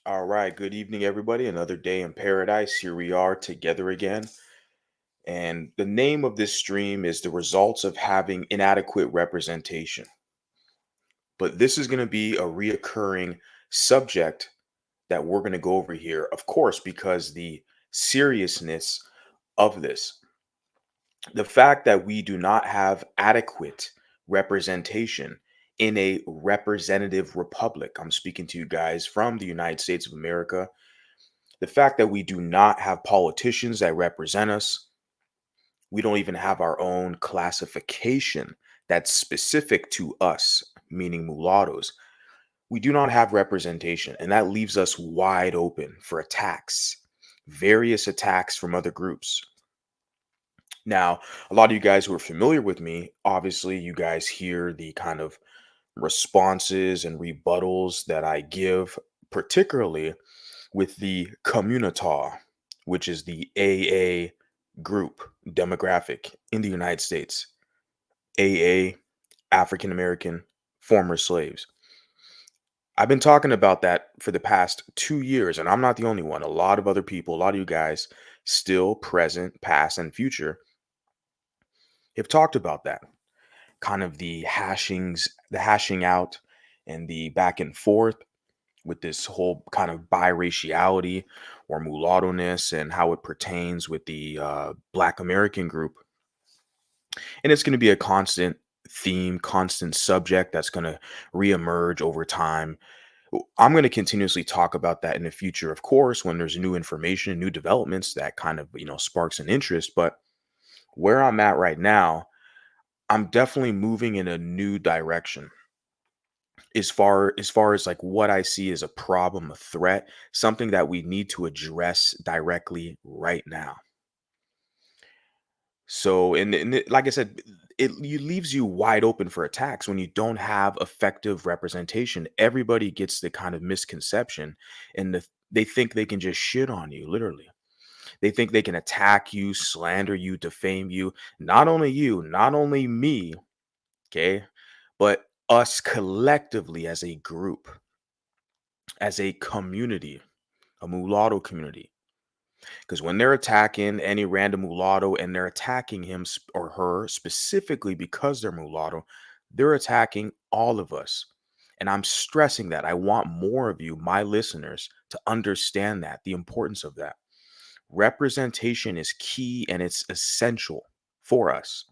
All right, good evening, everybody. Another day in paradise. Here we are together again. And the name of this stream is The Results of Having Inadequate Representation. But this is going to be a reoccurring subject that we're going to go over here, of course, because the seriousness of this, the fact that we do not have adequate representation in a representative republic. I'm speaking to you guys from the United States of America. The fact that we do not have politicians that represent us, we don't even have our own classification that's specific to us, meaning mulattoes. We do not have representation, and that leaves us wide open for attacks, various attacks from other groups. Now, a lot of you guys who are familiar with me, obviously, you guys hear the kind of responses and rebuttals that I give, particularly with the communita, which is the AA group demographic in the United States. AA, African American, former slaves. I've been talking about that for the past 2 years, and I'm not the only one. A lot of other people, a lot of you guys, still present, past, and future, have talked about that. Kind of the hashing out, and the back and forth with this whole kind of biraciality or mulatto-ness and how it pertains with the Black American group. And it's going to be a constant theme, constant subject that's going to reemerge over time. I'm going to continuously talk about that in the future, of course, when there's new information, new developments that kind of, sparks an interest. But where I'm at right now, I'm definitely moving in a new direction as far as like what I see as a problem, a threat, something that we need to address directly right now. So, like I said, it leaves you wide open for attacks when you don't have effective representation. Everybody gets the kind of misconception, and they think they can just shit on you, literally. They think they can attack you, slander you, defame you. Not only you, not only me, okay, but us collectively as a group, as a community, a mulatto community. Because when they're attacking any random mulatto and they're attacking him or her specifically because they're mulatto, they're attacking all of us. And I'm stressing that. I want more of you, my listeners, to understand that, the importance of that. Representation is key and it's essential for us.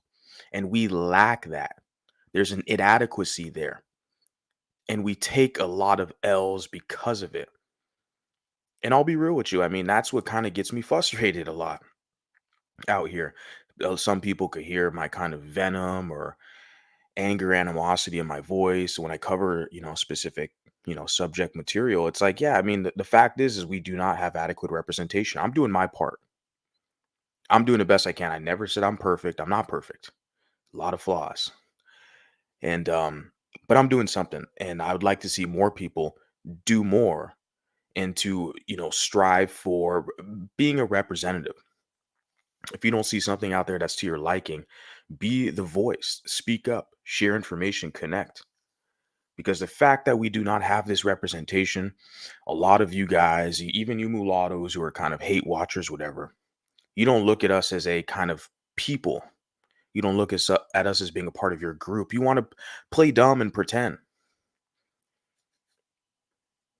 And we lack that. There's an inadequacy there. And we take a lot of L's because of it. And I'll be real with you. I mean, that's what kind of gets me frustrated a lot out here. Some people could hear my kind of venom or anger, animosity in my voice when I cover, specific, subject material. It's like, yeah, I mean, the fact is we do not have adequate representation. I'm doing my part. I'm doing the best I can. I never said I'm perfect. I'm not perfect. A lot of flaws. And but I'm doing something, and I would like to see more people do more and to, strive for being a representative. If you don't see something out there that's to your liking, be the voice, speak up, share information, connect. Because the fact that we do not have this representation, a lot of you guys, even you mulattoes who are kind of hate watchers, whatever, you don't look at us as a kind of people. You don't look at us as being a part of your group. You want to play dumb and pretend.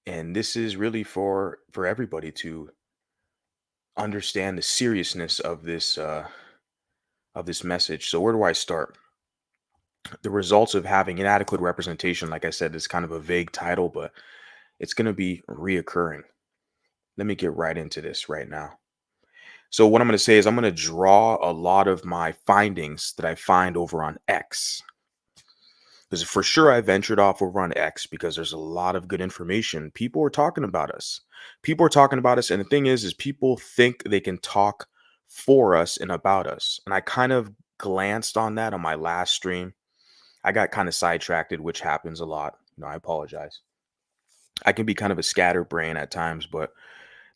And this is really for everybody to understand the seriousness of this message. So where do I start? The results of having inadequate representation, like I said, is kind of a vague title, but it's going to be reoccurring. Let me get right into this right now. So, what I'm going to say is, I'm going to draw a lot of my findings that I find over on X. Because for sure, I ventured off over on X because there's a lot of good information. People are talking about us. People are talking about us. And the thing is people think they can talk for us and about us. And I kind of glanced on that on my last stream. I got kind of sidetracked, which happens a lot. I apologize. I can be kind of a scatterbrain at times, but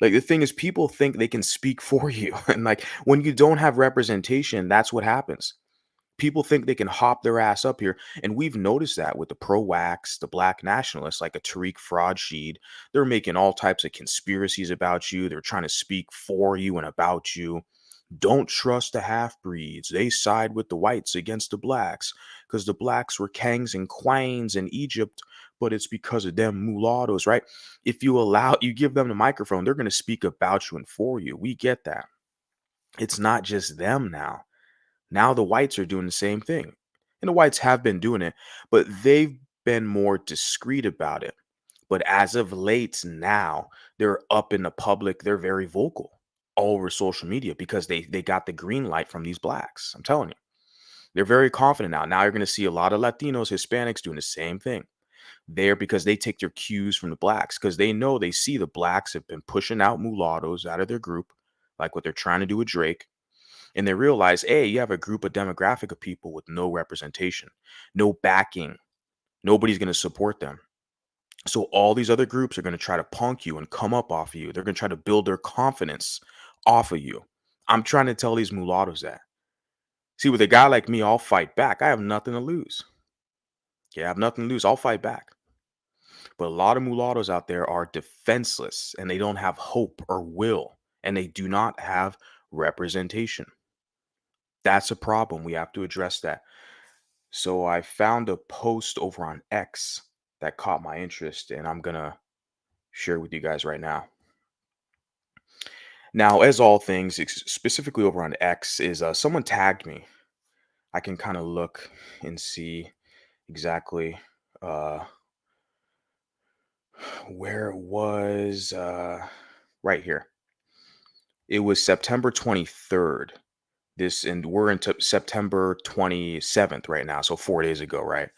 like the thing is, people think they can speak for you. And like when you don't have representation, that's what happens. People think they can hop their ass up here. And we've noticed that with the pro-wax, the black nationalists, like a Tariq Fraudshid. They're making all types of conspiracies about you. They're trying to speak for you and about you. Don't trust the half breeds. They side with the whites against the blacks because the blacks were kangs and queens in Egypt, but it's because of them mulattoes, right? If you give them the microphone, they're going to speak about you and for you. We get that. It's not just them now. Now the whites are doing the same thing. And the whites have been doing it, but they've been more discreet about it. But as of late now, they're up in the public. They're very vocal all over social media because they got the green light from these blacks. I'm telling you. They're very confident now. Now you're going to see a lot of Latinos, Hispanics doing the same thing. There because they take their cues from the blacks because they know they see the blacks have been pushing out mulattoes out of their group, like what they're trying to do with Drake. And they realize, hey, you have a group of demographic of people with no representation, no backing. Nobody's going to support them. So all these other groups are going to try to punk you and come up off of you. They're going to try to build their confidence off of you. I'm trying to tell these mulattoes that. See, with a guy like me, I'll fight back. I have nothing to lose. Okay, I have nothing to lose. I'll fight back. But a lot of mulattoes out there are defenseless and they don't have hope or will, and they do not have representation. That's a problem. We have to address that. So I found a post over on X that caught my interest, and I'm going to share with you guys right now. Now, as all things, specifically over on X, is someone tagged me. I can kind of look and see exactly uh, where it was. Right here. It was September 23rd. And we're into September 27th right now. So 4 days ago, right?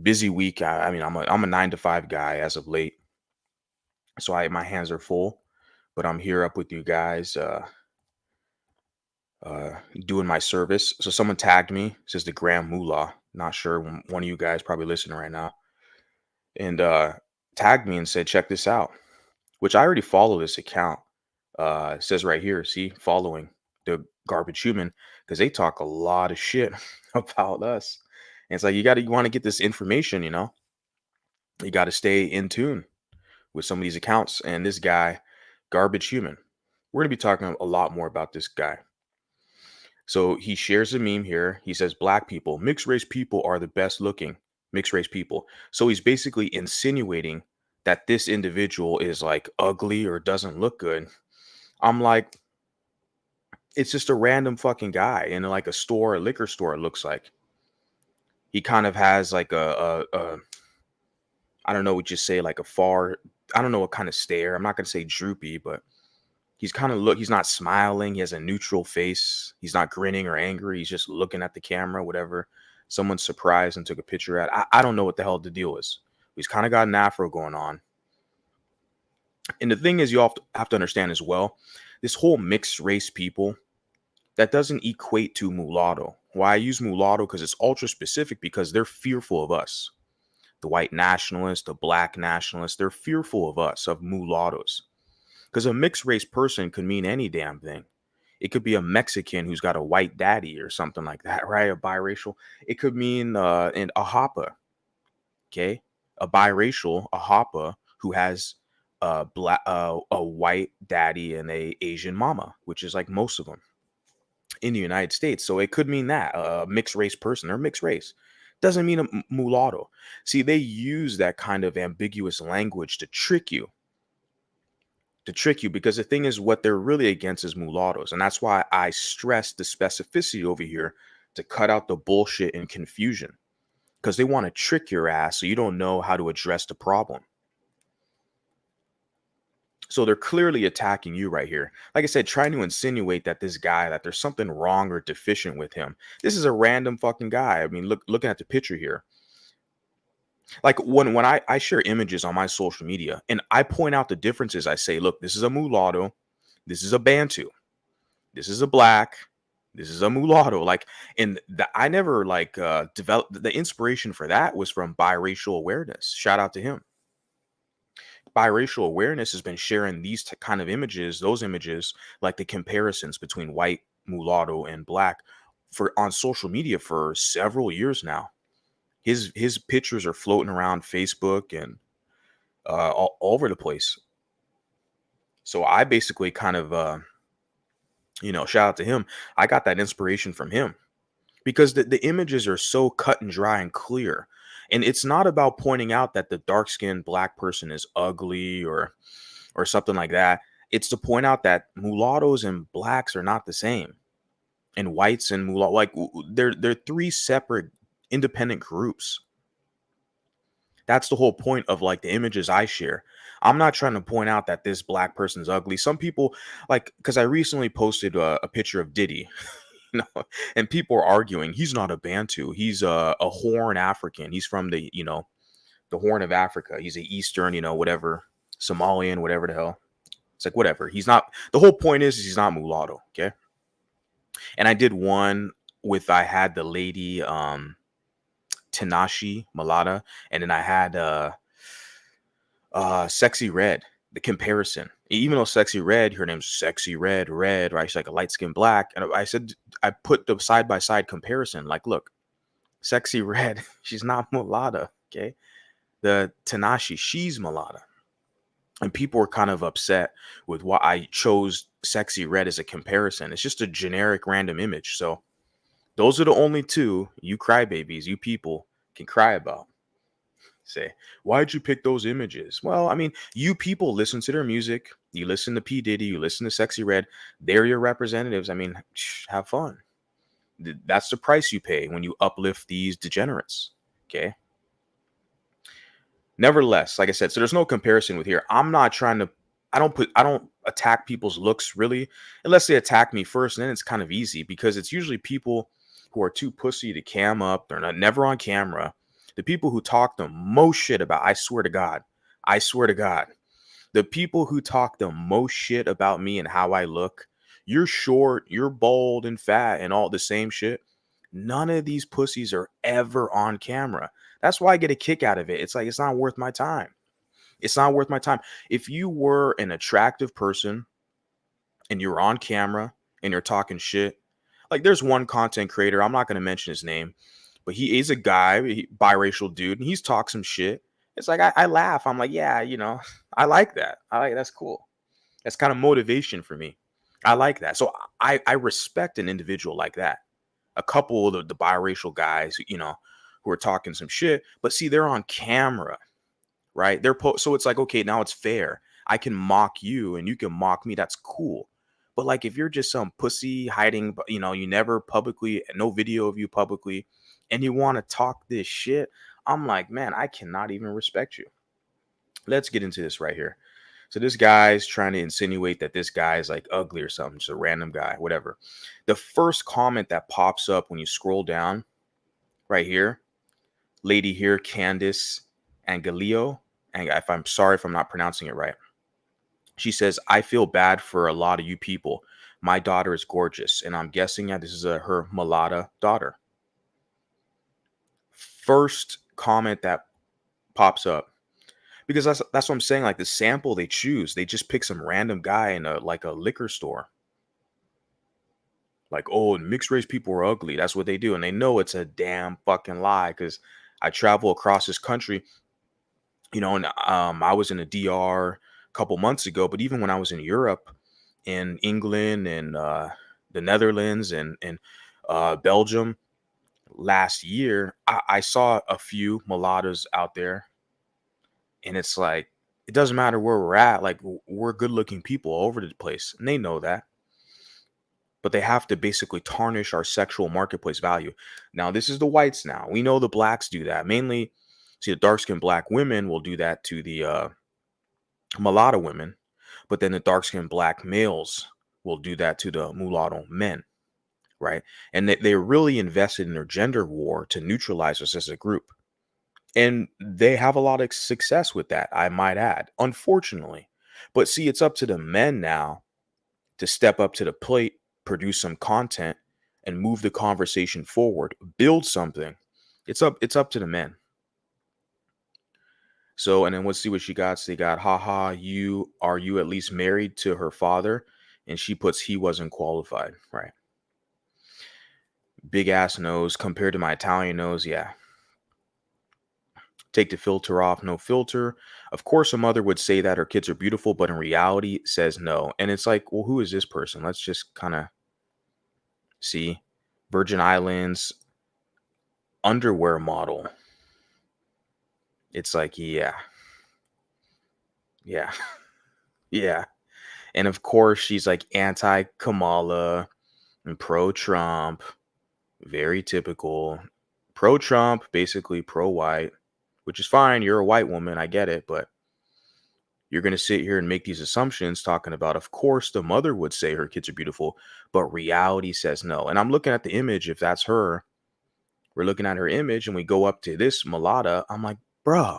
Busy week. I mean, I'm a 9 to 5 guy as of late. So my hands are full, but I'm here up with you guys. Doing my service. So someone tagged me, says the Grand Moolah. Not sure, one of you guys probably listening right now, and tagged me and said, check this out. Which I already follow this account. It says right here, see, following the Garbage Human, because they talk a lot of shit about us. And it's like you want to get this information, you got to stay in tune with some of these accounts. And this guy, Garbage Human, we're gonna be talking a lot more about this guy. So he shares a meme here. He says, black people, mixed race people are the best looking mixed race people. So he's basically insinuating that this individual is like ugly or doesn't look good. I'm like, it's just a random fucking guy in like a liquor store, it looks like. He kind of has like I don't know what you say, like I don't know what kind of stare. I'm not going to say droopy, but he's not smiling. He has a neutral face. He's not grinning or angry. He's just looking at the camera, whatever. Someone's surprised and took a picture at. I don't know what the hell the deal is. He's kind of got an afro going on. And the thing is, you have to understand as well, this whole mixed race people, that doesn't equate to mulatto. Why I use mulatto because it's ultra specific because they're fearful of us. The white nationalists, the black nationalists, they're fearful of us, of mulattoes. Because a mixed race person could mean any damn thing. It could be a Mexican who's got a white daddy or something like that, right? A biracial. It could mean a hapa, okay? A biracial, a hapa who has a white daddy and a Asian mama, which is like most of them in the United States. So it could mean that a mixed race person or mixed race doesn't mean a mulatto. See, they use that kind of ambiguous language to trick you because the thing is what they're really against is mulattoes. And that's why I stress the specificity over here to cut out the bullshit and confusion because they want to trick your ass so you don't know how to address the problem. So they're clearly attacking you right here. Like I said, trying to insinuate that that there's something wrong or deficient with him. This is a random fucking guy. I mean, looking at the picture here. Like when I share images on my social media and I point out the differences, I say, look, this is a mulatto, this is a Bantu, this is a black, this is a mulatto. Like, and I never developed the inspiration for that was from biracial awareness. Shout out to him. Biracial awareness has been sharing these those images, like the comparisons between white, mulatto, and black for on social media for several years now. His pictures are floating around Facebook and all over the place. So I basically kind of shout out to him. I got that inspiration from him because the images are so cut and dry and clear. And it's not about pointing out that the dark skinned black person is ugly or something like that. It's to point out that mulattoes and blacks are not the same. And whites and mulatto, like they're three separate independent groups. That's the whole point of like the images I share. I'm not trying to point out that this black person's ugly. Some people like because I recently posted a picture of Diddy, and people are arguing he's not a Bantu. He's a Horn African. He's from the Horn of Africa. He's a Eastern, whatever, Somalian, whatever the hell. It's like whatever. He's not. The whole point is he's not mulatto. Okay. And I did one with I had the lady Tanashi Malata, and then I had Sexy Red, the comparison. Even though Sexy Red, her name's Sexy Red, right? She's like a light skinned black. And I said, I put the side by side comparison. Like, look, Sexy Red, she's not mulatto. Okay. The Tanashi, she's mulatto. And people were kind of upset with why I chose Sexy Red as a comparison. It's just a generic random image. So those are the only two you crybabies, you people can cry about. Say, why'd you pick those images? Well, I mean, you people listen to their music. You listen to P. Diddy. You listen to Sexy Red. They're your representatives. I mean, have fun. That's the price you pay when you uplift these degenerates. Okay. Nevertheless, like I said, so there's no comparison with here. I'm not trying to. I don't attack people's looks really, unless they attack me first, and then it's kind of easy because it's usually people who are too pussy to cam up. They're not never on camera. The people who talk the most shit about, I swear to God, the people who talk the most shit about me and how I look, you're short, you're bold and fat and all the same shit. None of these pussies are ever on camera. That's why I get a kick out of it. It's like, it's not worth my time. It's not worth my time. If you were an attractive person and you're on camera and you're talking shit, like there's one content creator, I'm not going to mention his name, but he is a guy, biracial dude, and he's talk some shit. It's like I laugh. I'm like, yeah, I like that. That's cool. That's kind of motivation for me. I like that. So I respect an individual like that. A couple of the biracial guys, who are talking some shit, but see, they're on camera, right? So it's like, okay, now it's fair. I can mock you and you can mock me. That's cool. But like, if you're just some pussy hiding, you never publicly, no video of you publicly, and you want to talk this shit, I'm like, man, I cannot even respect you. Let's get into this right here. So this guy's trying to insinuate that this guy is like ugly or something, just a random guy, whatever. The first comment that pops up when you scroll down right here, lady here, Candice Angelio, and if I'm sorry if I'm not pronouncing it right. She says, I feel bad for a lot of you people. My daughter is gorgeous. And I'm guessing this is her mulatto daughter. First comment that pops up. Because that's what I'm saying. Like the sample they choose, they just pick some random guy in a liquor store. Like, oh, mixed race people are ugly. That's what they do. And they know it's a damn fucking lie. Because I travel across this country, and I was in a DR a couple months ago, but even when I was in Europe, in England and the Netherlands and Belgium last year, I saw a few mulattoes out there, and it's like it doesn't matter where we're at. Like we're good-looking people all over the place, and they know that. But they have to basically tarnish our sexual marketplace value. Now, this is the whites. Now we know the blacks do that mainly. See, the dark-skinned black women will do that to the mulatto women, but then the dark-skinned black males will do that to the mulatto men, right? And they're really invested in their gender war to neutralize us as a group. And they have a lot of success with that, I might add, unfortunately. But see, it's up to the men now to step up to the plate, produce some content, and move the conversation forward, build something. It's up to the men. So, and then let's see what she got. So they got, haha, you at least married to her father? And she puts, he wasn't qualified, right? Big ass nose compared to my Italian nose. Yeah. Take the filter off, no filter. Of course, a mother would say that her kids are beautiful, but in reality says no. And it's like, well, who is this person? Let's just kind of see. Virgin Islands underwear model. It's like, yeah, yeah, yeah. And of course, she's like anti Kamala and pro Trump. Very typical. Pro Trump, basically pro white, which is fine. You're a white woman. I get it. But you're going to sit here and make these assumptions talking about, of course, the mother would say her kids are beautiful, but reality says no. And I'm looking at the image. If that's her, we're looking at her image and we go up to this mulatta. I'm like, bruh,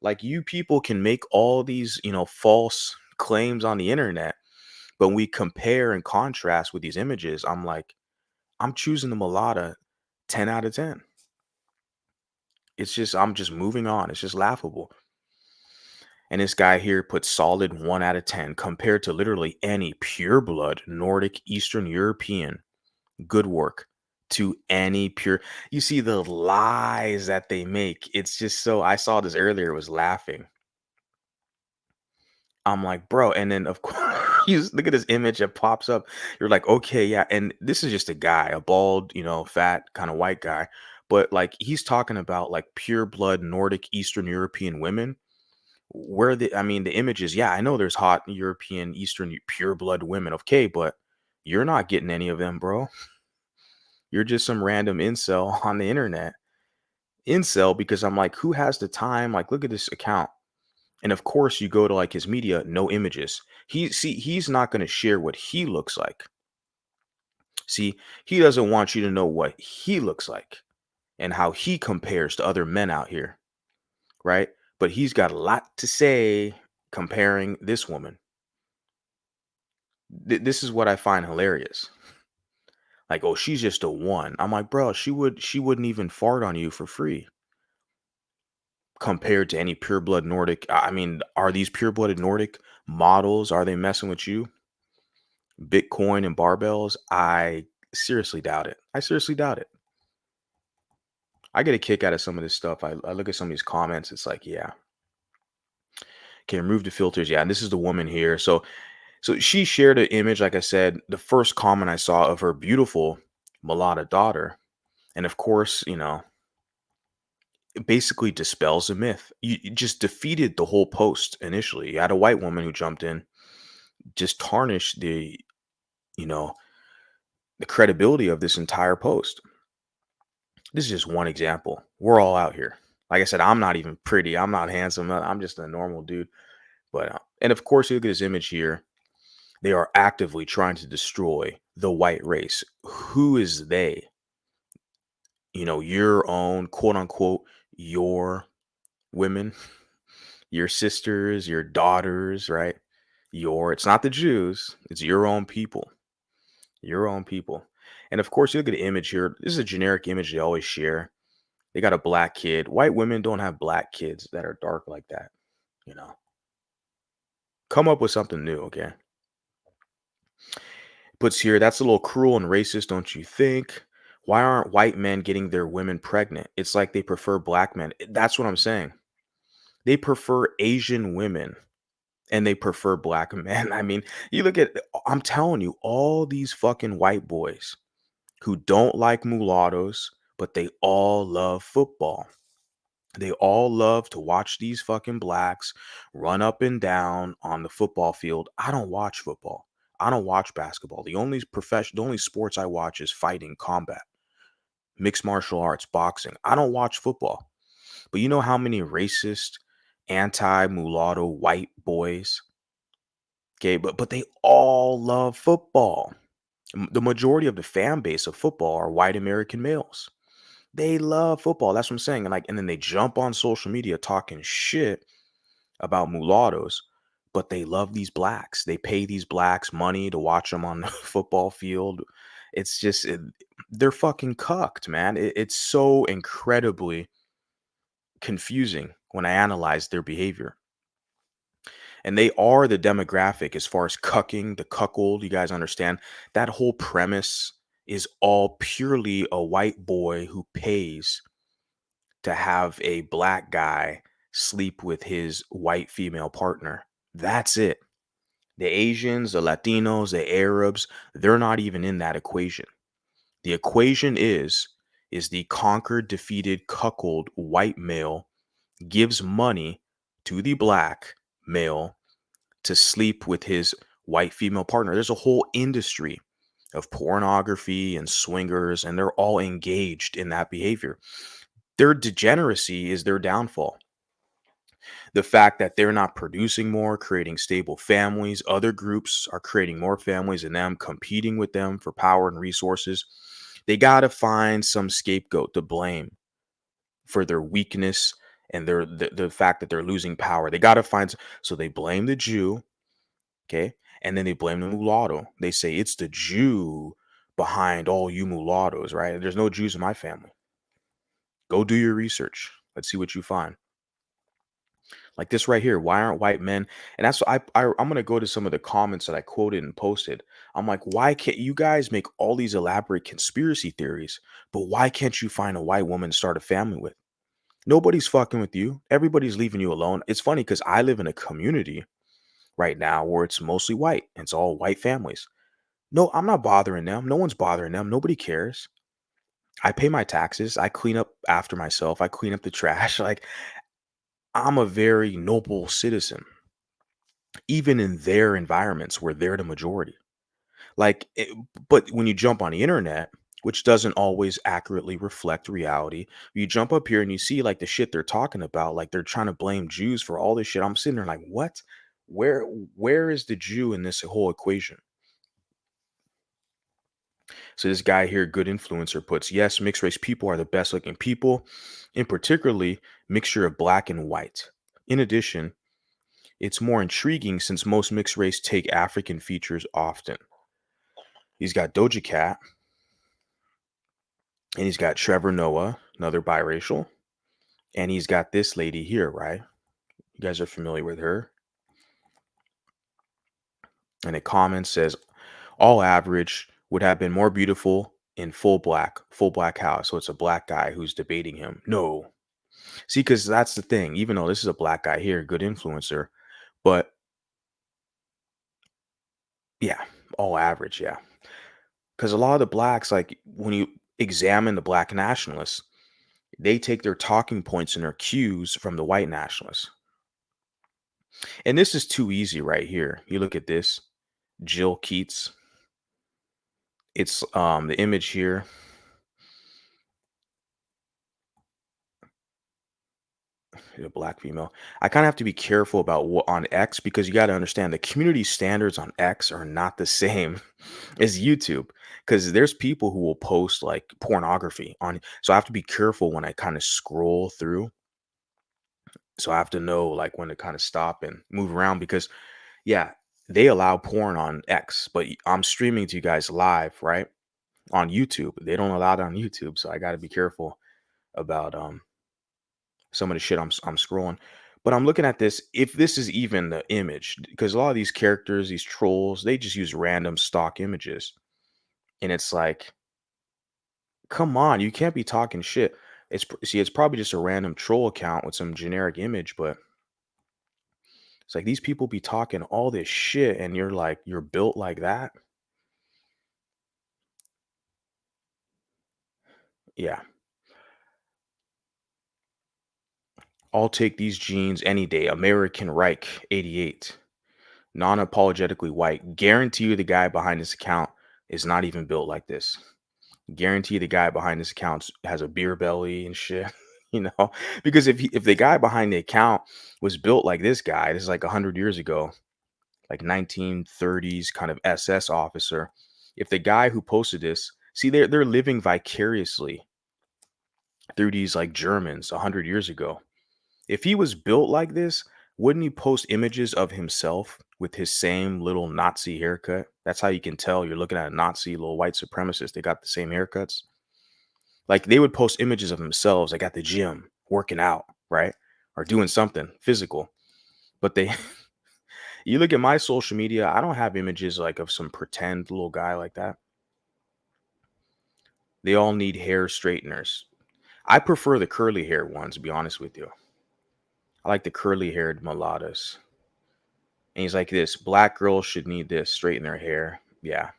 like you people can make all these, false claims on the internet, but we compare and contrast with these images. I'm like, I'm choosing the mulatta 10 out of 10. It's just, I'm just moving on. It's just laughable. And this guy here puts solid 1 out of 10 compared to literally any pureblood Nordic Eastern European. Good work to any pure. You see the lies that they make. It's just so. I saw this earlier, was laughing. I'm like, bro. And then, of course, you look at this image that pops up. You're like, okay, yeah. And this is just a guy, a bald, fat, kind of white guy. But like, he's talking about like pure blood Nordic Eastern European women where the I mean the images, yeah, I know there's hot European, Eastern pure blood women, okay, but you're not getting any of them, bro. You're just some random incel on the internet. Incel because I'm like, who has the time? Like, look at this account. And of course, you go to like his media, no images. He's not going to share what he looks like. See, he doesn't want you to know what he looks like and how he compares to other men out here, right? But he's got a lot to say comparing this woman. This is what I find hilarious. Like, oh, she's just a one. I'm like, bro, she wouldn't even fart on you for free compared to any pure blood Nordic. I mean, are these pure blooded Nordic models? Are they messing with you? Bitcoin and barbells? I seriously doubt it. I seriously doubt it. I get a kick out of some of this stuff. I look at some of these comments. It's like, yeah, okay, remove the filters. Yeah, and this is the woman here. So she shared an image, like I said, the first comment I saw of her beautiful mulatto daughter. And of course, it basically dispels a myth. You just defeated the whole post initially. You had a white woman who jumped in, just tarnished you know, the credibility of this entire post. This is just one example. We're all out here. Like I said, I'm not even pretty. I'm not handsome. I'm just a normal dude. But and of course, you look at this image here. They are actively trying to destroy the white race. Who is they? Your own quote unquote your women, your sisters, your daughters, right? It's not the Jews, it's your own people, your own people. And of course, you look at the image here. This is a generic image they always share. They got a black kid. White women don't have black kids that are dark like that. You know, come up with something new, okay? Puts here, that's a little cruel and racist, don't you think? Why aren't white men getting their women pregnant? It's like they prefer black men. That's what I'm saying. They prefer Asian women and they prefer black men. I mean, you look at, I'm telling you, all these fucking white boys who don't like mulattoes, but they all love football. They all love to watch these fucking blacks run up and down on the football field. I don't watch football. I don't watch basketball. The only sports I watch is fighting, combat, mixed martial arts, boxing. I don't watch football. But you know how many racist, anti-mulatto white boys. Okay, but they all love football. The majority of the fan base of football are white American males. They love football. That's what I'm saying. And then they jump on social media talking shit about mulattoes, but they love these blacks. They pay these blacks money to watch them on the football field. It's just they're fucking cucked, man. It's so incredibly confusing when I analyze their behavior. And they are the demographic as far as cucking, the cuckold. You guys understand that whole premise is all purely a white boy who pays to have a black guy sleep with his white female partner. That's it. The Asians, the Latinos, the Arabs, they're not even in that equation. The equation is the conquered, defeated, cuckold white male gives money to the black male to sleep with his white female partner. There's a whole industry of pornography and swingers, and they're all engaged in that behavior. Their degeneracy is their downfall. The fact that they're not producing more, creating stable families, other groups are creating more families than them, competing with them for power and resources. They got to find some scapegoat to blame for their weakness and the fact that they're losing power. They got to so they blame the Jew, okay? And then they blame the mulatto. They say it's the Jew behind all you mulattoes, right? There's no Jews in my family. Go do your research. Let's see what you find. Like this right here. Why aren't white men? And that's I'm gonna go to some of the comments that I quoted and posted. I'm like, why can't you guys make all these elaborate conspiracy theories, but why can't you find a white woman to start a family with? Nobody's fucking with you. Everybody's leaving you alone. It's funny because I live in a community right now where it's mostly white. It's all white families. No, I'm not bothering them. No one's bothering them. Nobody cares. I pay my taxes. I clean up after myself. I clean up the trash. Like I'm a very noble citizen, even in their environments where they're the majority. But when you jump on the internet, which doesn't always accurately reflect reality, you jump up here and you see like the shit they're talking about, like they're trying to blame Jews for all this shit. I'm sitting there like, what? Where where is the Jew in this whole equation? So this guy here, good influencer, puts yes, mixed race people are the best looking people, in particularly mixture of black and white. In addition, it's more intriguing since most mixed race take African features often. He's got Doja Cat, and he's got Trevor Noah, another biracial, and he's got this lady here, right? You guys are familiar with her. And a comment says, all average would have been more beautiful in full black house. So it's a black guy who's debating him. No. See, because that's the thing. Even though this is a black guy here, good influencer, but yeah, all average, yeah. Because a lot of the blacks, like when you examine the black nationalists, they take their talking points and their cues from the white nationalists. And this is too easy right here. You look at this, Jill Keats. It's the image here. A black female. I kind of have to be careful about what on X because you got to understand the community standards on X are not the same as YouTube because there's people who will post like pornography on. So I have to be careful when I kind of scroll through. So I have to know like when to kind of stop and move around because yeah, they allow porn on X, but I'm streaming to you guys live, right? On YouTube. They don't allow it on YouTube, so I got to be careful about some of the shit I'm scrolling. But I'm looking at this, if this is even the image, because a lot of these characters, these trolls, they just use random stock images. And it's like, come on, you can't be talking shit. See, it's probably just a random troll account with some generic image, but it's like these people be talking all this shit and you're like, you're built like that. Yeah. I'll take these genes any day. American Reich 88. Non-apologetically white. Guarantee you the guy behind this account is not even built like this. Guarantee the guy behind this account has a beer belly and shit, you know? Because if the guy behind the account was built like this is like 100 years ago, like 1930s kind of SS officer. If the guy who posted this, see they're living vicariously through these like Germans 100 years ago. If he was built like this, wouldn't he post images of himself with his same little Nazi haircut? That's how you can tell you're looking at a Nazi little white supremacist. They got the same haircuts. Like they would post images of themselves like at the gym, working out, right? Or doing something physical. But they you look at my social media, I don't have images like of some pretend little guy like that. They all need hair straighteners. I prefer the curly hair ones, to be honest with you. I like the curly haired mulattoes. And he's like this, black girls should need this, straighten their hair. Yeah.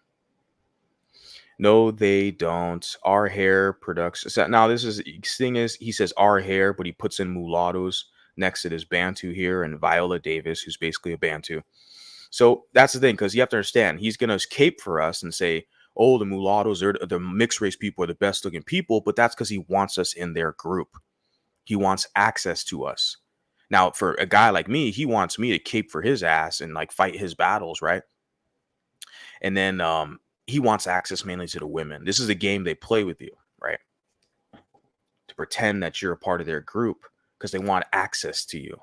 No, they don't. Our hair production. So now this is thing is he says our hair, but he puts in mulattoes next to this Bantu here and Viola Davis, who's basically a Bantu. So that's the thing, because you have to understand, he's gonna cape for us and say, oh, the mulattoes are the mixed race people are the best looking people, but that's because he wants us in their group. He wants access to us. Now, for a guy like me, he wants me to cape for his ass and like fight his battles, right? And then he wants access mainly to the women. This is a game they play with you, right? To pretend that you're a part of their group because they want access to you.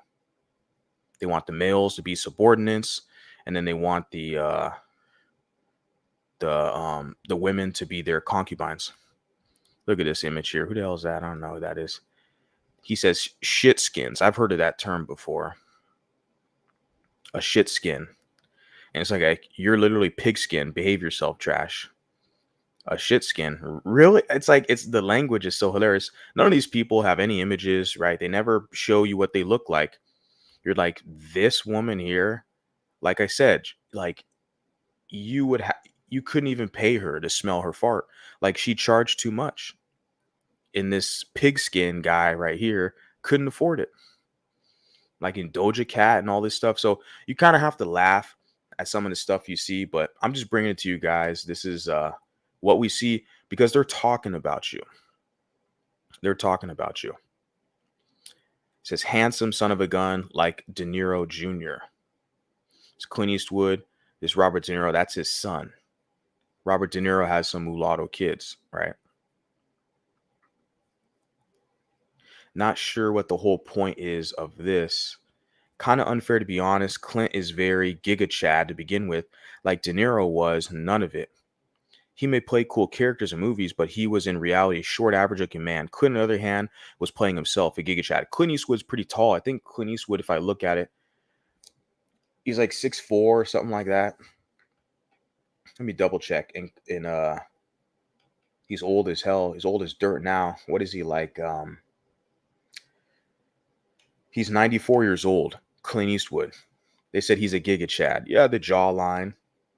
They want the males to be subordinates, and then they want the women to be their concubines. Look at this image here. Who the hell is that? I don't know who that is. He says shit skins. I've heard of that term before. A shit skin. And it's like you're literally pigskin. Behave yourself, trash. A shit skin. Really? It's like it's the language is so hilarious. None of these people have any images, right? They never show you what they look like. You're like, this woman here, like I said, like you would have you couldn't even pay her to smell her fart. Like she charged too much. And this pigskin guy right here couldn't afford it. Like in Doja Cat and all this stuff. So you kind of have to laugh at some of the stuff you see, but I'm just bringing it to you guys. This is what we see because they're talking about you. They're talking about you. It says handsome son of a gun like De Niro Jr. It's Clint Eastwood. This Robert De Niro, that's his son. Robert De Niro has some mulatto kids, right? Not sure what the whole point is of this. Kind of unfair to be honest. Clint is very Giga Chad to begin with. Like De Niro was, none of it. He may play cool characters in movies, but he was in reality a short, average-looking man. Clint, on the other hand, was playing himself, a Giga Chad. Clint Eastwood's pretty tall. I think Clint Eastwood, if I look at it, he's like 6'4", or something like that. Let me double check. And he's old as hell. He's old as dirt now. What is he like? He's 94 years old. Clint Eastwood. They said he's a Giga Chad. Yeah, the jawline.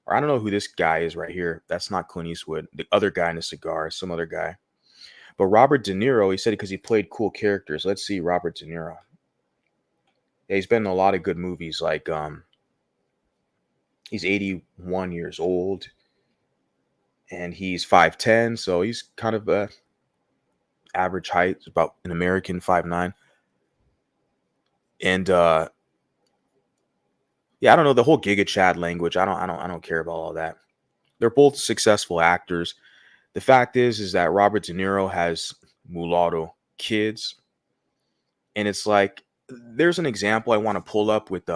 Or I don't know who this guy is right here. That's not Clint Eastwood. The other guy in the cigar, some other guy. But Robert De Niro, he said it because he played cool characters. Let's see Robert De Niro. Yeah, he's been in a lot of good movies. Like he's 81 years old. And he's 5'10", so he's kind of average height. It's about an American 5'9". And yeah, I don't know the whole Giga Chad language. I don't care about all that. They're both successful actors. The fact is that Robert De Niro has mulatto kids, and it's like there's an example I want to pull up with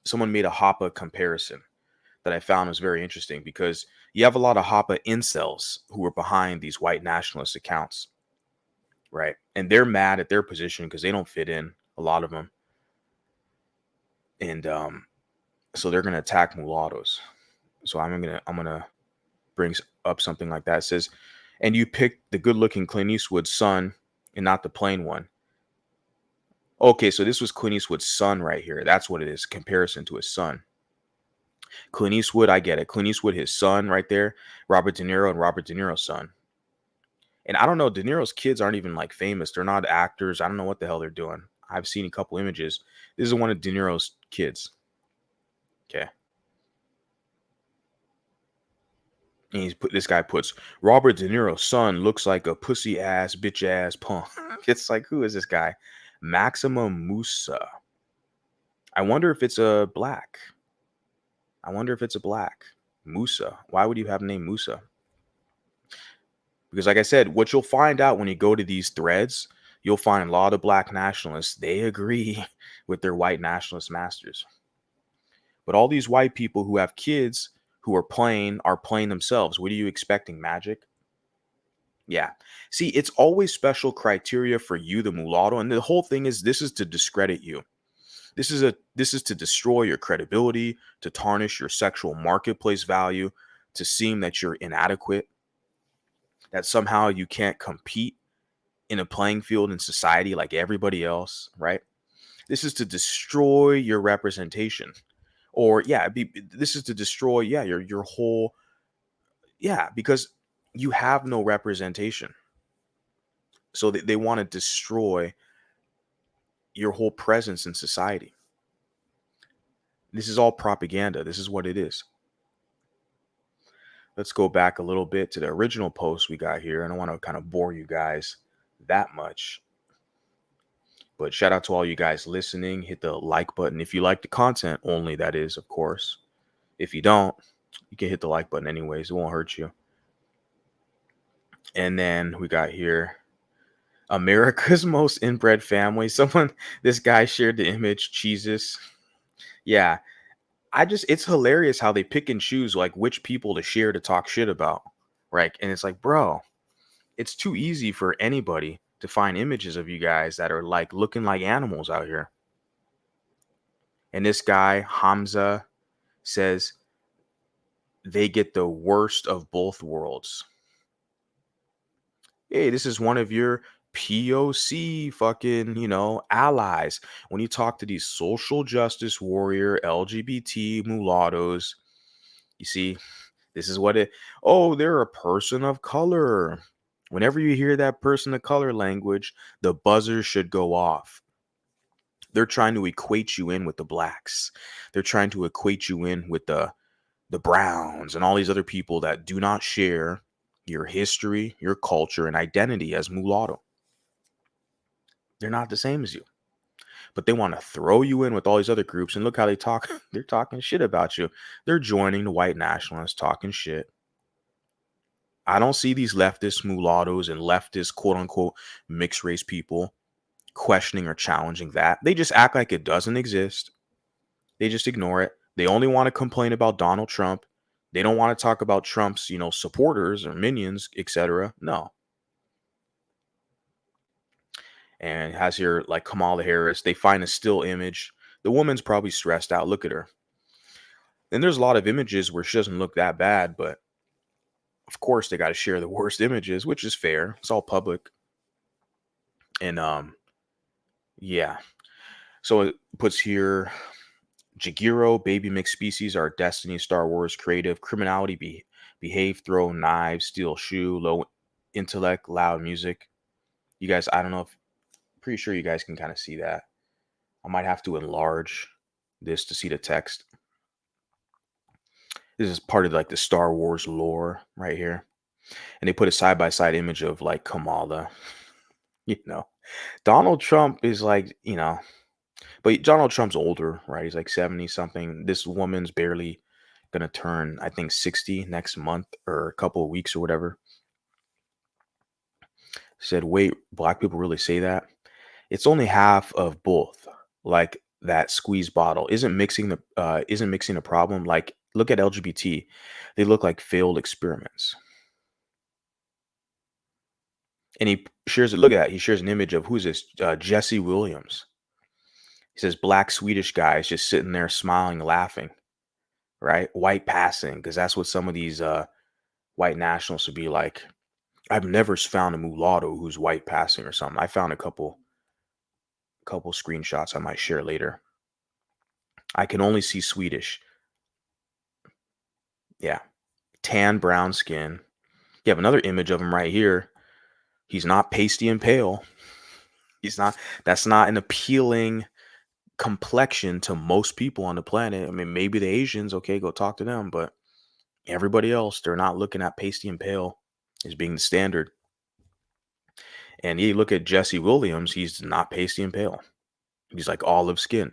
someone made a Hoppa comparison that I found was very interesting because you have a lot of Hoppa incels who are behind these white nationalist accounts, right? And they're mad at their position because they don't fit in, a lot of them, and so they're gonna attack mulattoes. So I'm gonna bring up something like that. It says, and you picked the good-looking Clint Eastwood's son and not the plain one. Okay, so this was Clint Eastwood's son right here. That's what it is, comparison to his son. Clint Eastwood, I get it. Clint Eastwood, his son right there. Robert De Niro and Robert De Niro's son. And I don't know, De Niro's kids aren't even like famous. They're not actors. I don't know what the hell they're doing. I've seen a couple images. This is one of De Niro's kids. Okay. And this guy puts Robert De Niro's son looks like a pussy ass, bitch ass punk. It's like, who is this guy? Maximum Musa. I wonder if it's a black. I wonder if it's a black. Musa. Why would you have the name Musa? Because like I said, what you'll find out when you go to these threads, you'll find a lot of black nationalists. They agree with their white nationalist masters. But all these white people who have kids who are playing themselves. What are you expecting? Magic? Yeah. See, it's always special criteria for you, the mulatto. And the whole thing is this is to discredit you. This is to destroy your credibility, to tarnish your sexual marketplace value, to seem that you're inadequate. that somehow you can't compete in a playing field in society like everybody else, right? This is to destroy your representation. Or yeah, this is to destroy your whole because you have no representation. So they want to destroy your whole presence in society. This is all propaganda. This is what it is. Let's go back a little bit to the original post we got here. I don't want to kind of bore you guys that much. But shout out to all you guys listening. Hit the like button if you like the content only, that is, of course. If you don't, you can hit the like button anyways. It won't hurt you. And then we got here America's most inbred family. This guy shared the image, Jesus. Yeah, it's hilarious how they pick and choose like which people to share to talk shit about. Right. And it's like, bro, it's too easy for anybody to find images of you guys that are like looking like animals out here. And this guy, Hamza, says they get the worst of both worlds. Hey, this is one of your POC fucking, allies. When you talk to these social justice warrior, LGBT mulattoes, you see, this is what they're a person of color. Whenever you hear that person of color language, the buzzer should go off. They're trying to equate you in with the blacks. They're trying to equate you in with the browns and all these other people that do not share your history, your culture, and identity as mulatto. They're not the same as you. But they want to throw you in with all these other groups, and look how they talk. They're talking shit about you. They're joining the white nationalists, talking shit. I don't see these leftist mulattoes and leftist quote unquote mixed race people questioning or challenging that. They just act like it doesn't exist. They just ignore it. They only want to complain about Donald Trump. They don't want to talk about Trump's, supporters or minions, etc. No. And has here like Kamala Harris. They find a still image. The woman's probably stressed out. Look at her. And there's a lot of images where she doesn't look that bad, but of course they got to share the worst images, which is fair. It's all public. And yeah. So it puts here Jagiro, baby mixed species are destiny, Star Wars, creative, criminality, behave, throw, knives, steal, shoe, low intellect, loud music. You guys, I don't know if, pretty sure you guys can kind of see that. I might have to enlarge this to see the text. This is part of like the Star Wars lore right here. And they put a side by side image of like Kamala. You know, Donald Trump is like, but Donald Trump's older, right? He's like 70 something. This woman's barely gonna turn, I think, 60 next month or a couple of weeks or whatever. Said, wait, black people really say that? It's only half of both. Like that squeeze bottle isn't mixing the problem. Like look at LGBT. They look like failed experiments. And he shares it. Look at that. He shares an image of who's this? Jesse Williams. He says black Swedish guy is just sitting there smiling, laughing, right? White passing, because that's what some of these white nationalists would be like. I've never found a mulatto who's white passing or something. I found a couple screenshots I might share later. I can only see Swedish. Yeah. Tan brown skin. You have another image of him right here. He's not pasty and pale. He's not, that's not an appealing complexion to most people on the planet. I mean, maybe the Asians, okay, go talk to them, but everybody else, they're not looking at pasty and pale as being the standard. And you look at Jesse Williams, he's not pasty and pale. He's like olive skin.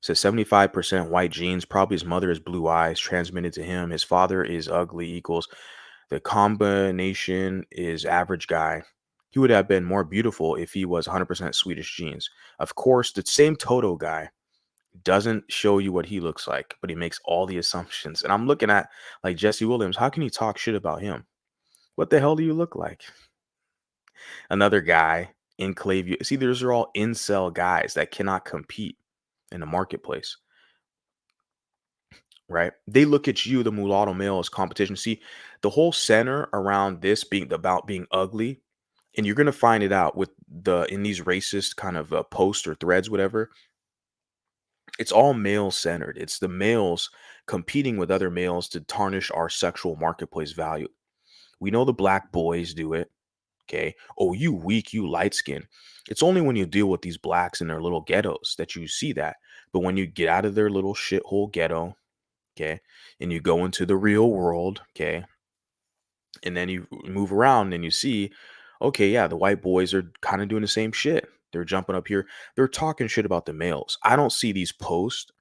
Says 75% white genes, probably his mother has blue eyes transmitted to him. His father is ugly, equals the combination is average guy. He would have been more beautiful if he was 100% Swedish genes. Of course, the same Toto guy doesn't show you what he looks like, but he makes all the assumptions. And I'm looking at like Jesse Williams. How can you talk shit about him? What the hell do you look like? Another guy, Enclave. See, those are all incel guys that cannot compete in the marketplace. right? They look at you, the mulatto male, as competition. See, the whole center around this being about being ugly, and you're gonna find it out with the in these racist kind of posts or threads, whatever. It's all male centered. It's the males competing with other males to tarnish our sexual marketplace value. We know the black boys do it. Okay. Oh, you weak, you light skin. It's only when you deal with these blacks in their little ghettos that you see that. But when you get out of their little shithole ghetto, okay, and you go into the real world, okay, and then you move around and you see, okay, yeah, the white boys are kind of doing the same shit. They're jumping up here. They're talking shit about the males. I don't see these posts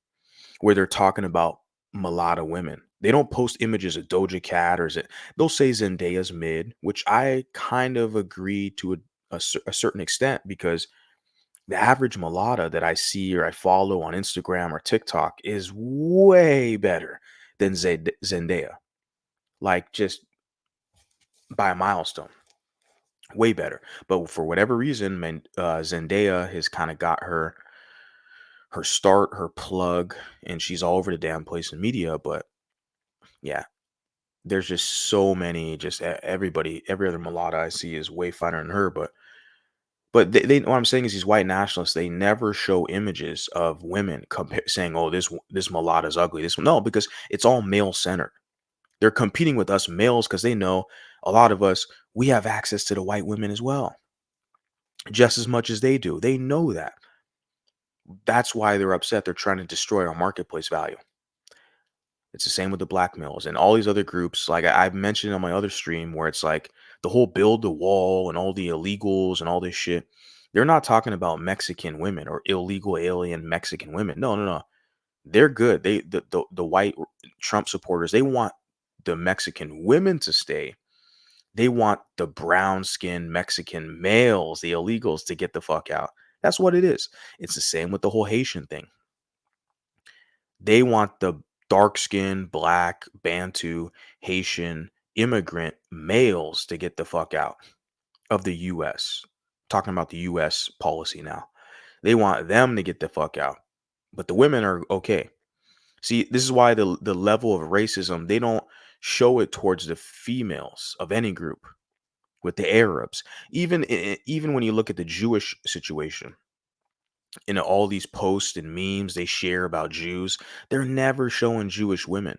where they're talking about mulatto women. They don't post images of Doja Cat or is it they'll say Zendaya's mid, which I kind of agree to a certain extent because the average mulatto that I see or I follow on Instagram or TikTok is way better than Zendaya. Like just by a milestone, way better. But for whatever reason, Zendaya has kind of got her start, her plug, and she's all over the damn place in media. But yeah, there's just so many, just everybody, every other mulatto I see is way finer than her. But they what I'm saying is these white nationalists, they never show images of women saying, "Oh, this mulatto is ugly." This no, because it's all male centered. They're competing with us males because they know a lot of us we have access to the white women as well, just as much as they do. They know that. That's why they're upset. They're trying to destroy our marketplace value. It's the same with the black males and all these other groups. Like I've mentioned on my other stream, where it's like the whole build the wall and all the illegals and all this shit. They're not talking about Mexican women or illegal alien Mexican women. No, no, no. They're good. The white Trump supporters, they want the Mexican women to stay. They want the brown skinned Mexican males, the illegals, to get the fuck out. That's what it is. It's the same with the whole Haitian thing. They want the dark skinned, black, Bantu, Haitian immigrant males to get the fuck out of the US. Talking about the US policy now. They want them to get the fuck out. But the women are okay. See, this is why the level of racism, they don't show it towards the females of any group with the Arabs. Even when you look at the Jewish situation, in all these posts and memes they share about Jews, they're never showing Jewish women.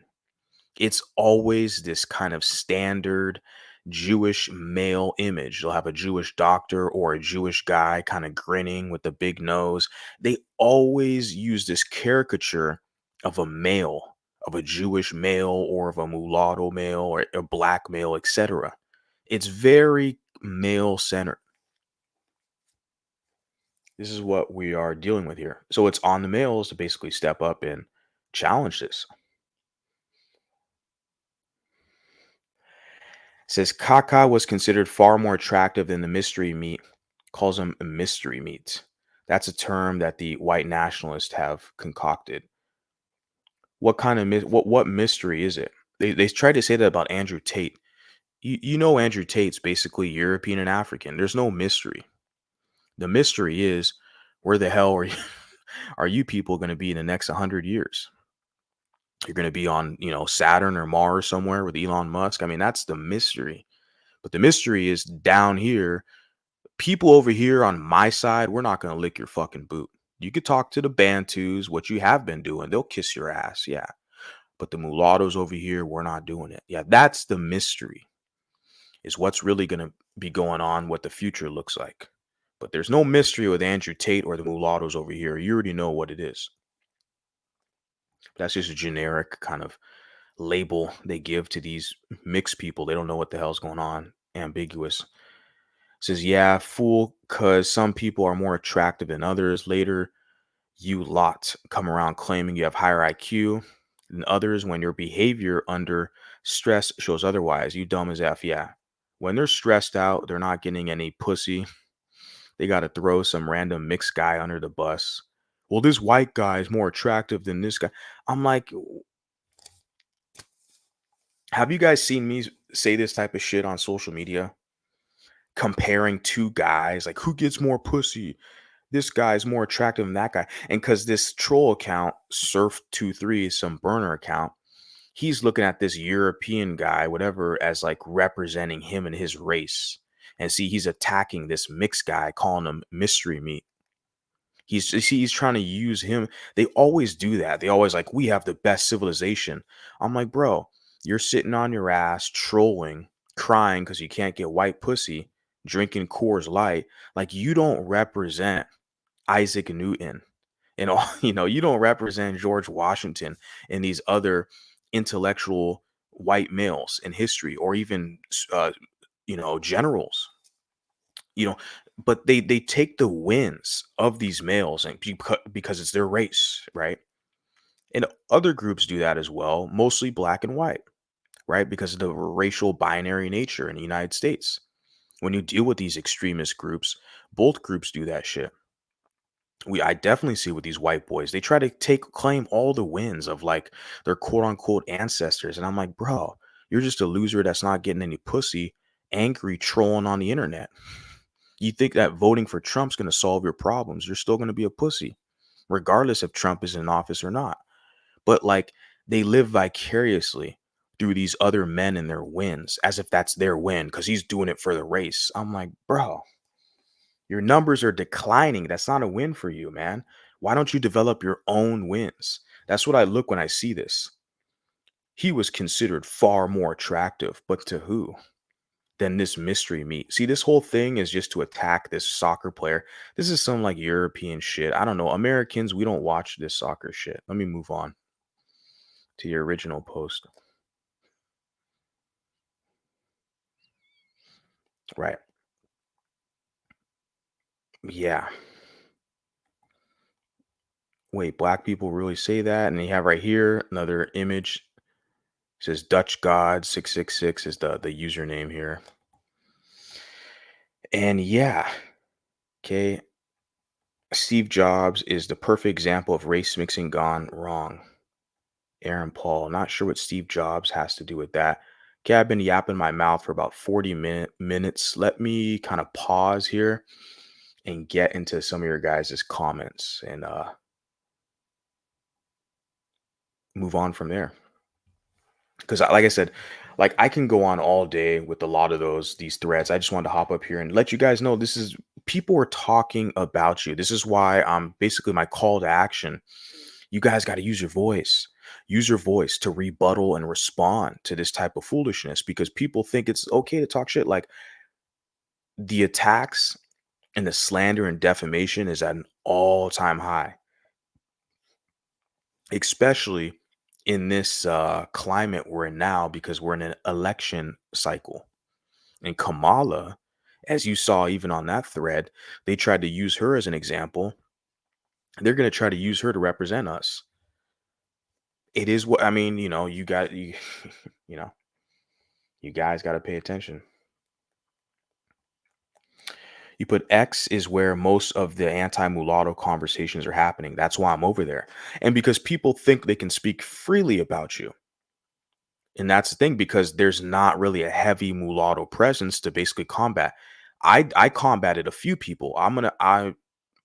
It's always this kind of standard Jewish male image. You'll have a Jewish doctor or a Jewish guy kind of grinning with the big nose. They always use this caricature of a male, of a Jewish male or of a mulatto male or a black male, etc. It's very male centered. This is what we are dealing with here. So it's on the males to basically step up and challenge this. Says Kaka was considered far more attractive than the mystery meat. Calls him a mystery meat. That's a term that the white nationalists have concocted. What kind of what mystery is it? They tried to say that about Andrew Tate. You know Andrew Tate's basically European and African. There's no mystery. The mystery is where the hell are you, are you people going to be in the next 100 years? You're going to be on, Saturn or Mars somewhere with Elon Musk. I mean, that's the mystery. But the mystery is down here. People over here on my side, we're not going to lick your fucking boot. You could talk to the Bantus, what you have been doing. They'll kiss your ass. Yeah. But the mulattoes over here, we're not doing it. Yeah. That's the mystery, is what's really going to be going on, what the future looks like. But there's no mystery with Andrew Tate or the mulattoes over here. You already know what it is. That's just a generic kind of label they give to these mixed people. They don't know what the hell's going on. Ambiguous. Says, yeah, fool, because some people are more attractive than others. Later, you lot come around claiming you have higher IQ than others when your behavior under stress shows otherwise. You dumb as F. Yeah. When they're stressed out, they're not getting any pussy. They got to throw some random mixed guy under the bus. Well, this white guy is more attractive than this guy. I'm like, have you guys seen me say this type of shit on social media? Comparing two guys, like who gets more pussy? This guy's more attractive than that guy. And because this troll account, Surf23, some burner account, he's looking at this European guy, whatever, as like representing him and his race. And see, he's attacking this mixed guy, calling him mystery meat. He's trying to use him. They always do that. They always like, we have the best civilization. I'm like, bro, you're sitting on your ass, trolling, crying because you can't get white pussy, drinking Coors Light. Like, you don't represent Isaac Newton and all, you don't represent George Washington and these other intellectual white males in history, or even generals, you know but they take the wins of these males, and because it's their race, right? And other groups do that as well, mostly black and white, right? Because of the racial binary nature in the United States. When you deal with these extremist groups, both groups do that shit. I definitely see with these white boys, they try to take claim all the wins of like their quote unquote ancestors, and I'm like, bro, you're just a loser that's not getting any pussy, angry, trolling on the internet. You think that voting for Trump's going to solve your problems? You're still going to be a pussy, regardless if Trump is in office or not. But like, they live vicariously through these other men and their wins as if that's their win because he's doing it for the race. I'm like, bro, your numbers are declining. That's not a win for you, man. Why don't you develop your own wins? That's what I look when I see this. He was considered far more attractive, but to who? Than this mystery meat. See, this whole thing is just to attack this soccer player. This is some like European shit. I don't know. Americans, we don't watch this soccer shit. Let me move on to your original post. Right. Yeah. Wait, black people really say that? And you have right here another image. It says Dutch God 666 is the username here. And yeah, okay. Steve Jobs is the perfect example of race mixing gone wrong. Aaron Paul. Not sure what Steve Jobs has to do with that. Okay, I've been yapping my mouth for about 40 minutes. Let me kind of pause here and get into some of your guys' comments and move on from there. Because, like I said, like I can go on all day with a lot of these threads. I just wanted to hop up here and let you guys know this is people are talking about you. This is why I'm basically my call to action. You guys got to use your voice. Use your voice to rebuttal and respond to this type of foolishness because people think it's okay to talk shit. Like, the attacks and the slander and defamation is at an all-time high, especially in this climate we're in now because we're in an election cycle. And Kamala, as you saw even on that thread, they tried to use her as an example. They're going to try to use her to represent us. It is what I mean, you know, you guys got to pay attention. You put X is where most of the anti-mulatto conversations are happening. That's why I'm over there. And because people think they can speak freely about you. And that's the thing, because there's not really a heavy mulatto presence to basically combat. I combated a few people. I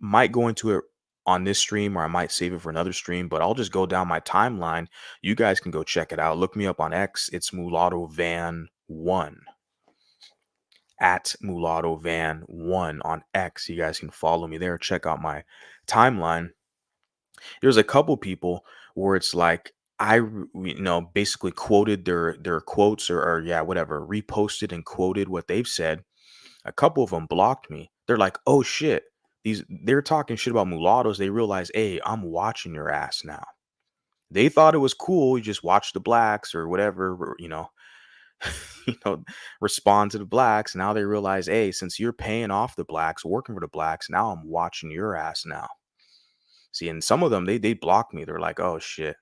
might go into it on this stream, or I might save it for another stream, but I'll just go down my timeline. You guys can go check it out. Look me up on X. It's Mulatto Van 1 at Mulatto Van 1 on X. You guys can follow me there. Check out my timeline. There's a couple people where it's like basically quoted their quotes, or yeah, whatever, reposted and quoted what they've said. A couple of them blocked me. They're like, "Oh shit, they're talking shit about mulattoes." They realize, "Hey, I'm watching your ass now." They thought it was cool. You just watch the blacks or whatever, you know, respond to the blacks. Now they realize, hey, since you're paying off the blacks, working for the blacks, now I'm watching your ass now. See, and some of them they block me. They're like, oh shit.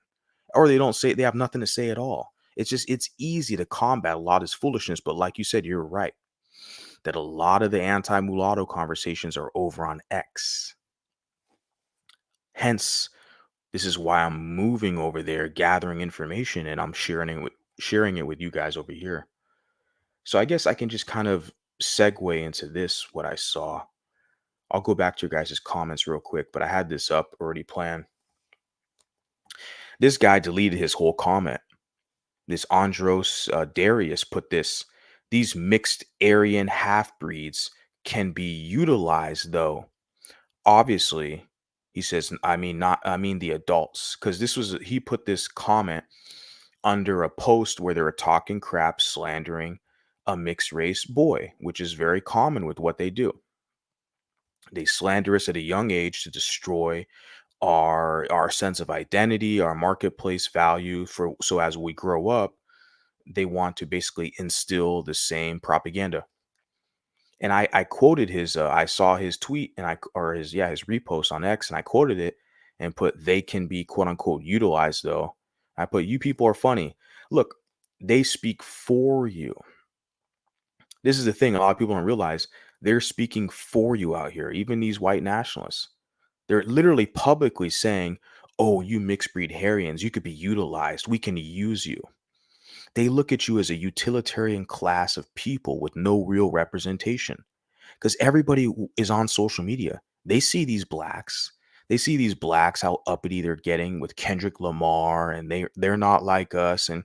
Or they don't say, they have nothing to say at all. It's easy to combat a lot of this foolishness, but like you said, you're right. That a lot of the anti-mulatto conversations are over on X. Hence, this is why I'm moving over there, gathering information, and I'm sharing it with you guys over here. So I guess I can just kind of segue into this, what I saw. I'll go back to your guys' comments real quick, but I had this up already planned. This guy deleted his whole comment. This Andros Darius put this: these mixed Aryan half breeds can be utilized, though. Obviously, he says, I mean, not, I mean, the adults. Because this was, he put this comment under a post where they were talking crap, slandering a mixed race boy, which is very common with what they do. They slander us at a young age to destroy our sense of identity, our marketplace value, for so as we grow up, they want to basically instill the same propaganda. And I quoted his I saw his tweet, and I or his yeah, his repost on X, and I quoted it and put, they can be quote unquote utilized, though. I put, you people are funny. Look, they speak for you. This is the thing a lot of people don't realize. They're speaking for you out here, even these white nationalists. They're literally publicly saying, "Oh, you mixed breed Harians, you could be utilized. We can use you." They look at you as a utilitarian class of people with no real representation, because everybody is on social media. They see these blacks. They see these blacks, how uppity they're getting with Kendrick Lamar, and they're not like us. And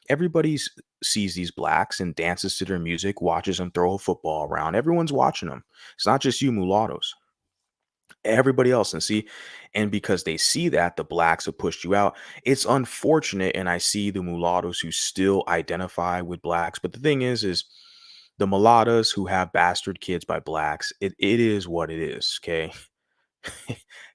everybody sees these blacks and dances to their music, watches them throw a football around. Everyone's watching them. It's not just you mulattoes, everybody else. And see, and because they see that the blacks have pushed you out, it's unfortunate. And I see the mulattoes who still identify with blacks, but the thing is the mulattoes who have bastard kids by blacks, it is what it is. Okay.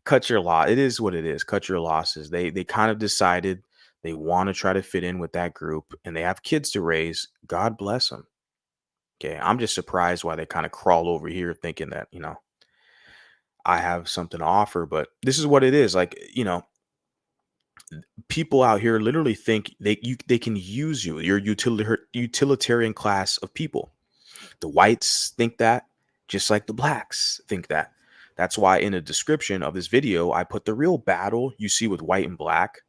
Cut your lot. It is what it is. Cut your losses. They kind of decided they want to try to fit in with that group, and they have kids to raise. God bless them. Okay, I'm just surprised why they kind of crawl over here thinking that, I have something to offer, but this is what it is. Like, people out here literally think they can use you. You're utilitarian class of people. The whites think that, just like the blacks think that. That's why in the description of this video, I put the real battle you see with white and black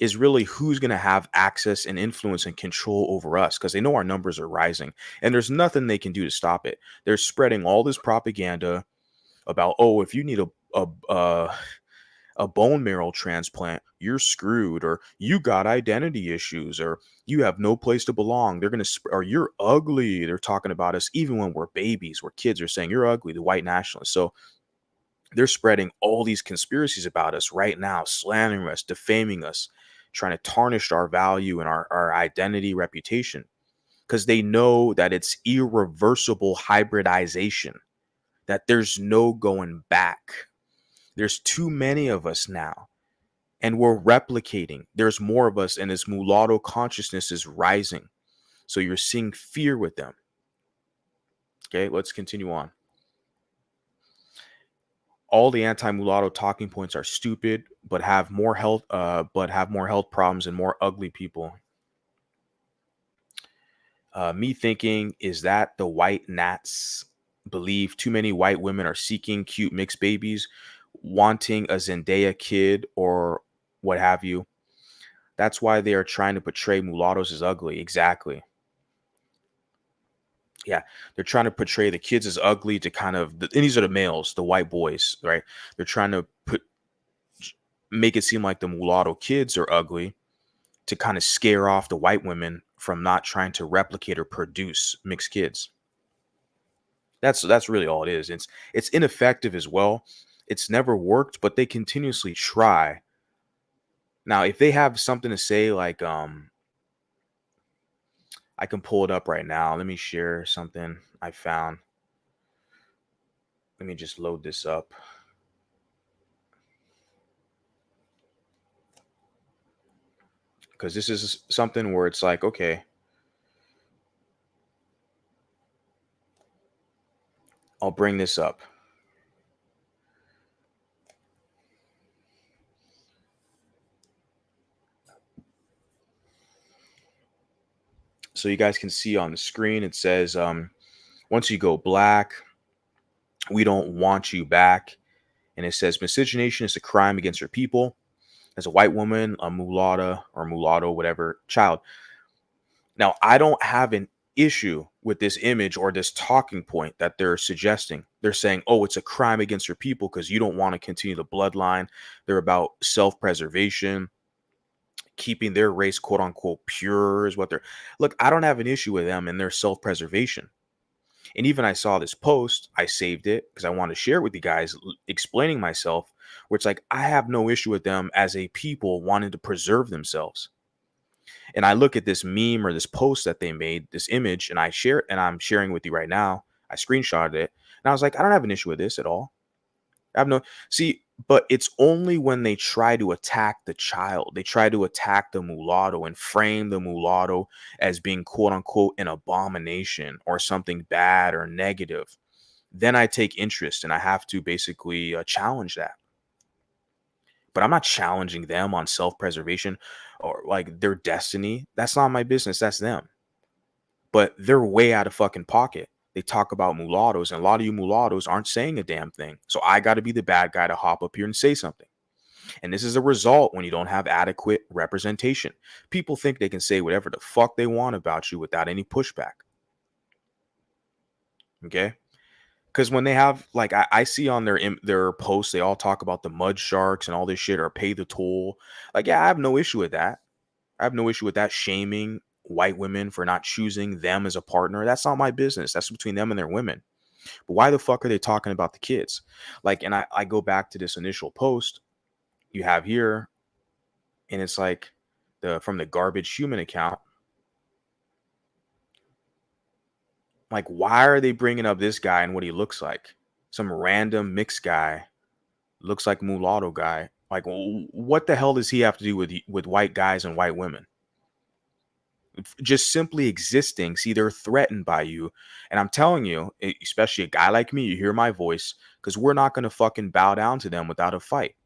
is really who's going to have access and influence and control over us, because they know our numbers are rising and there's nothing they can do to stop it. They're spreading all this propaganda about, oh, if you need a bone marrow transplant, you're screwed, or you got identity issues, or you have no place to belong. They're going to, or you're ugly. They're talking about us even when we're babies, where kids are saying you're ugly, the white nationalists. So they're spreading all these conspiracies about us right now, slandering us, defaming us, trying to tarnish our value and our identity, reputation, because they know that it's irreversible hybridization, that there's no going back. There's too many of us now, and we're replicating. There's more of us, and this mulatto consciousness is rising. So you're seeing fear with them. Okay, let's continue on. All the anti-mulatto talking points are stupid, but have more health problems and more ugly people. Me thinking is that the white nats believe too many white women are seeking cute mixed babies, wanting a Zendaya kid or what have you. That's why they are trying to portray mulattoes as ugly. Exactly. Yeah, they're trying to portray the kids as ugly to kind of, and these are the males, the white boys, right? They're trying to make it seem like the mulatto kids are ugly to kind of scare off the white women from not trying to replicate or produce mixed kids. That's really all it is. It's ineffective as well. It's never worked, but they continuously try. Now, if they have something to say, like I can pull it up right now. Let me share something I found. Let me just load this up. Because this is something where it's like, okay, I'll bring this up. So you guys can see on the screen, it says, once you go black, we don't want you back. And it says miscegenation is a crime against your people. As a white woman, a mulatta or mulatto, whatever, child. Now, I don't have an issue with this image or this talking point that they're suggesting. They're saying, oh, it's a crime against your people because you don't want to continue the bloodline. They're about self-preservation, keeping their race quote unquote pure is what they're. Look, I don't have an issue with them and their self-preservation. And even I saw this post, I saved it because I want to share it with you guys, explaining myself, where it's like I have no issue with them as a people wanting to preserve themselves. And I look at this meme or this post that they made, this image, and I share it, and I'm sharing with you right now. I screenshotted it, and I was like, I don't have an issue with this at all. I have no see, but it's only when they try to attack the child, they try to attack the mulatto and frame the mulatto as being quote unquote an abomination or something bad or negative. Then I take interest and I have to basically challenge that. But I'm not challenging them on self-preservation or like their destiny. That's not my business. That's them. But they're way out of fucking pocket. They talk about mulattoes, and a lot of you mulattoes aren't saying a damn thing. So I got to be the bad guy to hop up here and say something. And this is a result when you don't have adequate representation. People think they can say whatever the fuck they want about you without any pushback. Okay? Because when they have like I see on their posts, they all talk about the mud sharks and all this shit or pay the toll. Like, yeah, I have no issue with that. I have no issue with that shaming white women for not choosing them as a partner. That's not my business. That's between them and their women. But why the fuck are they talking about the kids? Like, and I go back to this initial post you have here, and it's like the from the garbage human account. Like, why are they bringing up this guy and what he looks like? Some random mixed guy looks like mulatto guy. Like, what the hell does he have to do with white guys and white women? Just simply existing, see, they're threatened by you. And I'm telling you, especially a guy like me, you hear my voice, because we're not going to fucking bow down to them without a fight.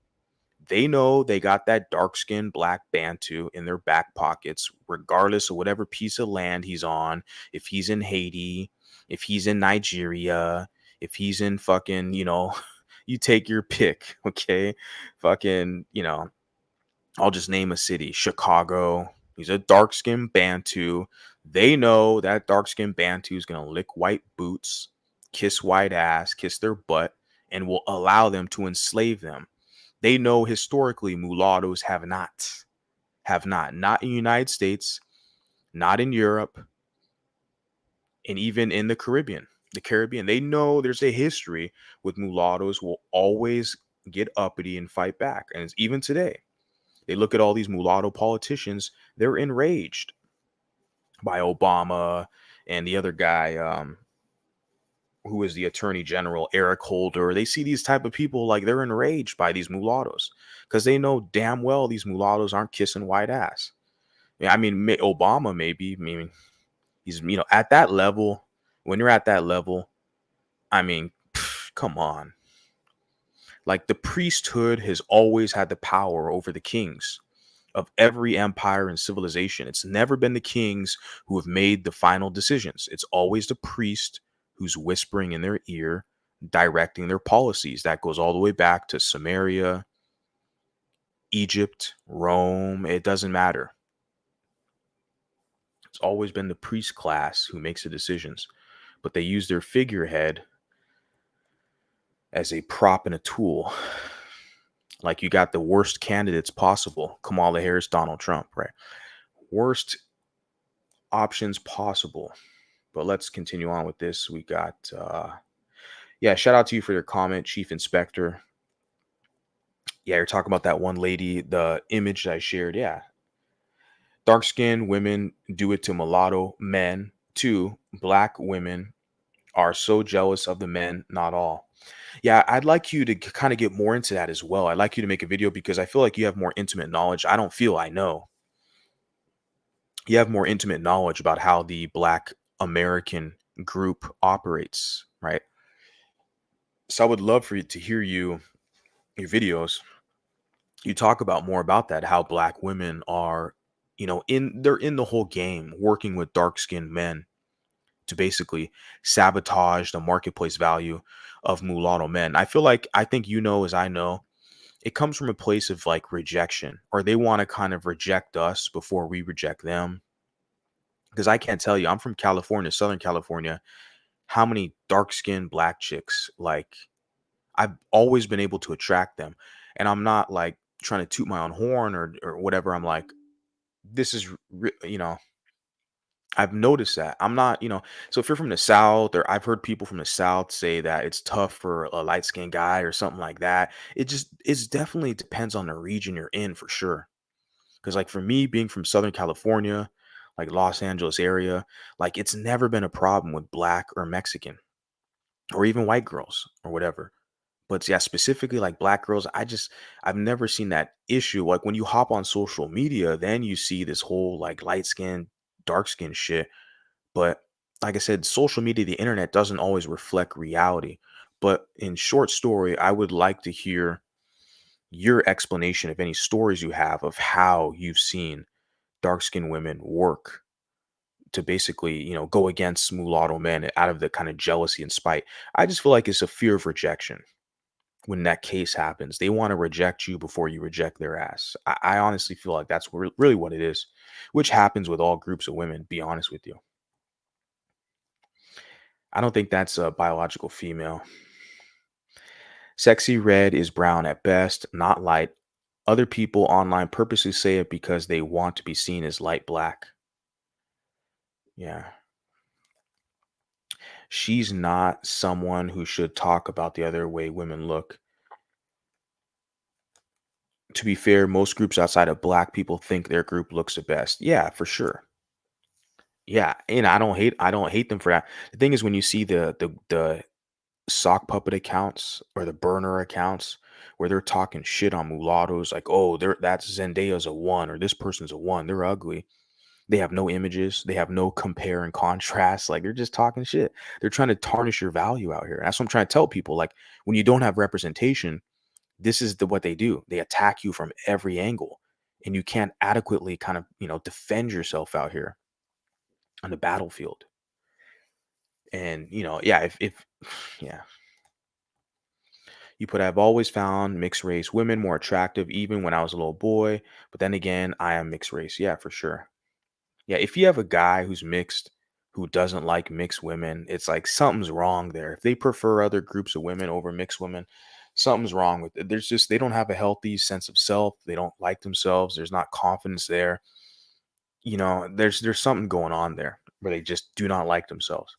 They know they got that dark skinned black Bantu in their back pockets, regardless of whatever piece of land he's on. If he's in Haiti, if he's in Nigeria, if he's in fucking, you take your pick, okay? Fucking, I'll just name a city, Chicago. He's a dark skinned Bantu. They know that dark skinned Bantu is going to lick white boots, kiss white ass, kiss their butt, and will allow them to enslave them. They know historically mulattoes not in the United States, not in Europe, and even in the Caribbean. They know there's a history with mulattoes will always get uppity and fight back. And it's even today. They look at all these mulatto politicians, they're enraged by Obama and the other guy, who is the attorney general, Eric Holder. They see these type of people like they're enraged by these mulattoes because they know damn well these mulattoes aren't kissing white ass. Yeah, I mean, Obama maybe. I mean, he's at that level. When you're at that level, I mean, come on. Like the priesthood has always had the power over the kings of every empire and civilization. It's never been the kings who have made the final decisions. It's always the priest who's whispering in their ear, directing their policies. That goes all the way back to Samaria, Egypt, Rome. It doesn't matter. It's always been the priest class who makes the decisions, but they use their figurehead as a prop and a tool. Like you got the worst candidates possible. Kamala Harris, Donald Trump, right? Worst options possible. But let's continue on with this. We got shout out to you for your comment, Chief Inspector. Yeah, you're talking about that one lady, the image that I shared. Yeah. Dark skinned women do it to mulatto men. Too, black women are so jealous of the men, not all. Yeah, I'd like you to kind of get more into that as well. I'd like you to make a video because I feel like you have more intimate knowledge. I don't feel I know. You have more intimate knowledge about how the Black American group operates, right? So I would love for you to hear your videos. You talk about more about that, how black women are, they're in the whole game, working with dark skinned men to basically sabotage the marketplace value of mulatto men. I think as I know, it comes from a place of like rejection, or they want to kind of reject us before we reject them. Because I can't tell you, I'm from California, Southern California. how many dark-skinned black chicks, like, I've always been able to attract them. And I'm not like trying to toot my own horn or whatever. I'm like, this is, I've noticed that. I'm not, so if you're from the South, or I've heard people from the South say that it's tough for a light skinned guy or something like that. It's definitely depends on the region you're in for sure. Cause like for me, being from Southern California, like Los Angeles area, like it's never been a problem with black or Mexican or even white girls or whatever. But yeah, specifically like black girls, I've never seen that issue. Like when you hop on social media, then you see this whole like light skin, dark skin shit. But like I said, social media, the internet doesn't always reflect reality. But in short story, I would like to hear your explanation of any stories you have of how you've seen dark skinned women work to basically, go against mulatto men out of the kind of jealousy and spite. I just feel like it's a fear of rejection when that case happens. They want to reject you before you reject their ass. I honestly feel like that's really what it is, which happens with all groups of women, be honest with you. I don't think that's a biological female. Sexy red is brown at best, not light. Other people online purposely say it because they want to be seen as light black. Yeah. She's not someone who should talk about the other way women look. To be fair, most groups outside of black people think their group looks the best. Yeah, for sure. Yeah, and I don't hate them for that. The thing is when you see the sock puppet accounts or the burner accounts where they're talking shit on mulattoes, like, oh, that's Zendaya's a one or this person's a one. They're ugly. They have no images. They have no compare and contrast. Like they're just talking shit. They're trying to tarnish your value out here. That's what I'm trying to tell people. Like when you don't have representation, this is what they do. They attack you from every angle, and you can't adequately kind of defend yourself out here on the battlefield. And yeah, if yeah, you put, I've always found mixed race women more attractive, even when I was a little boy. But then again, I am mixed race. Yeah, for sure. Yeah, if you have a guy who's mixed who doesn't like mixed women, it's like something's wrong there. If they prefer other groups of women over mixed women, something's wrong with it. They don't have a healthy sense of self. They don't like themselves. There's not confidence there. There's something going on there where they just do not like themselves.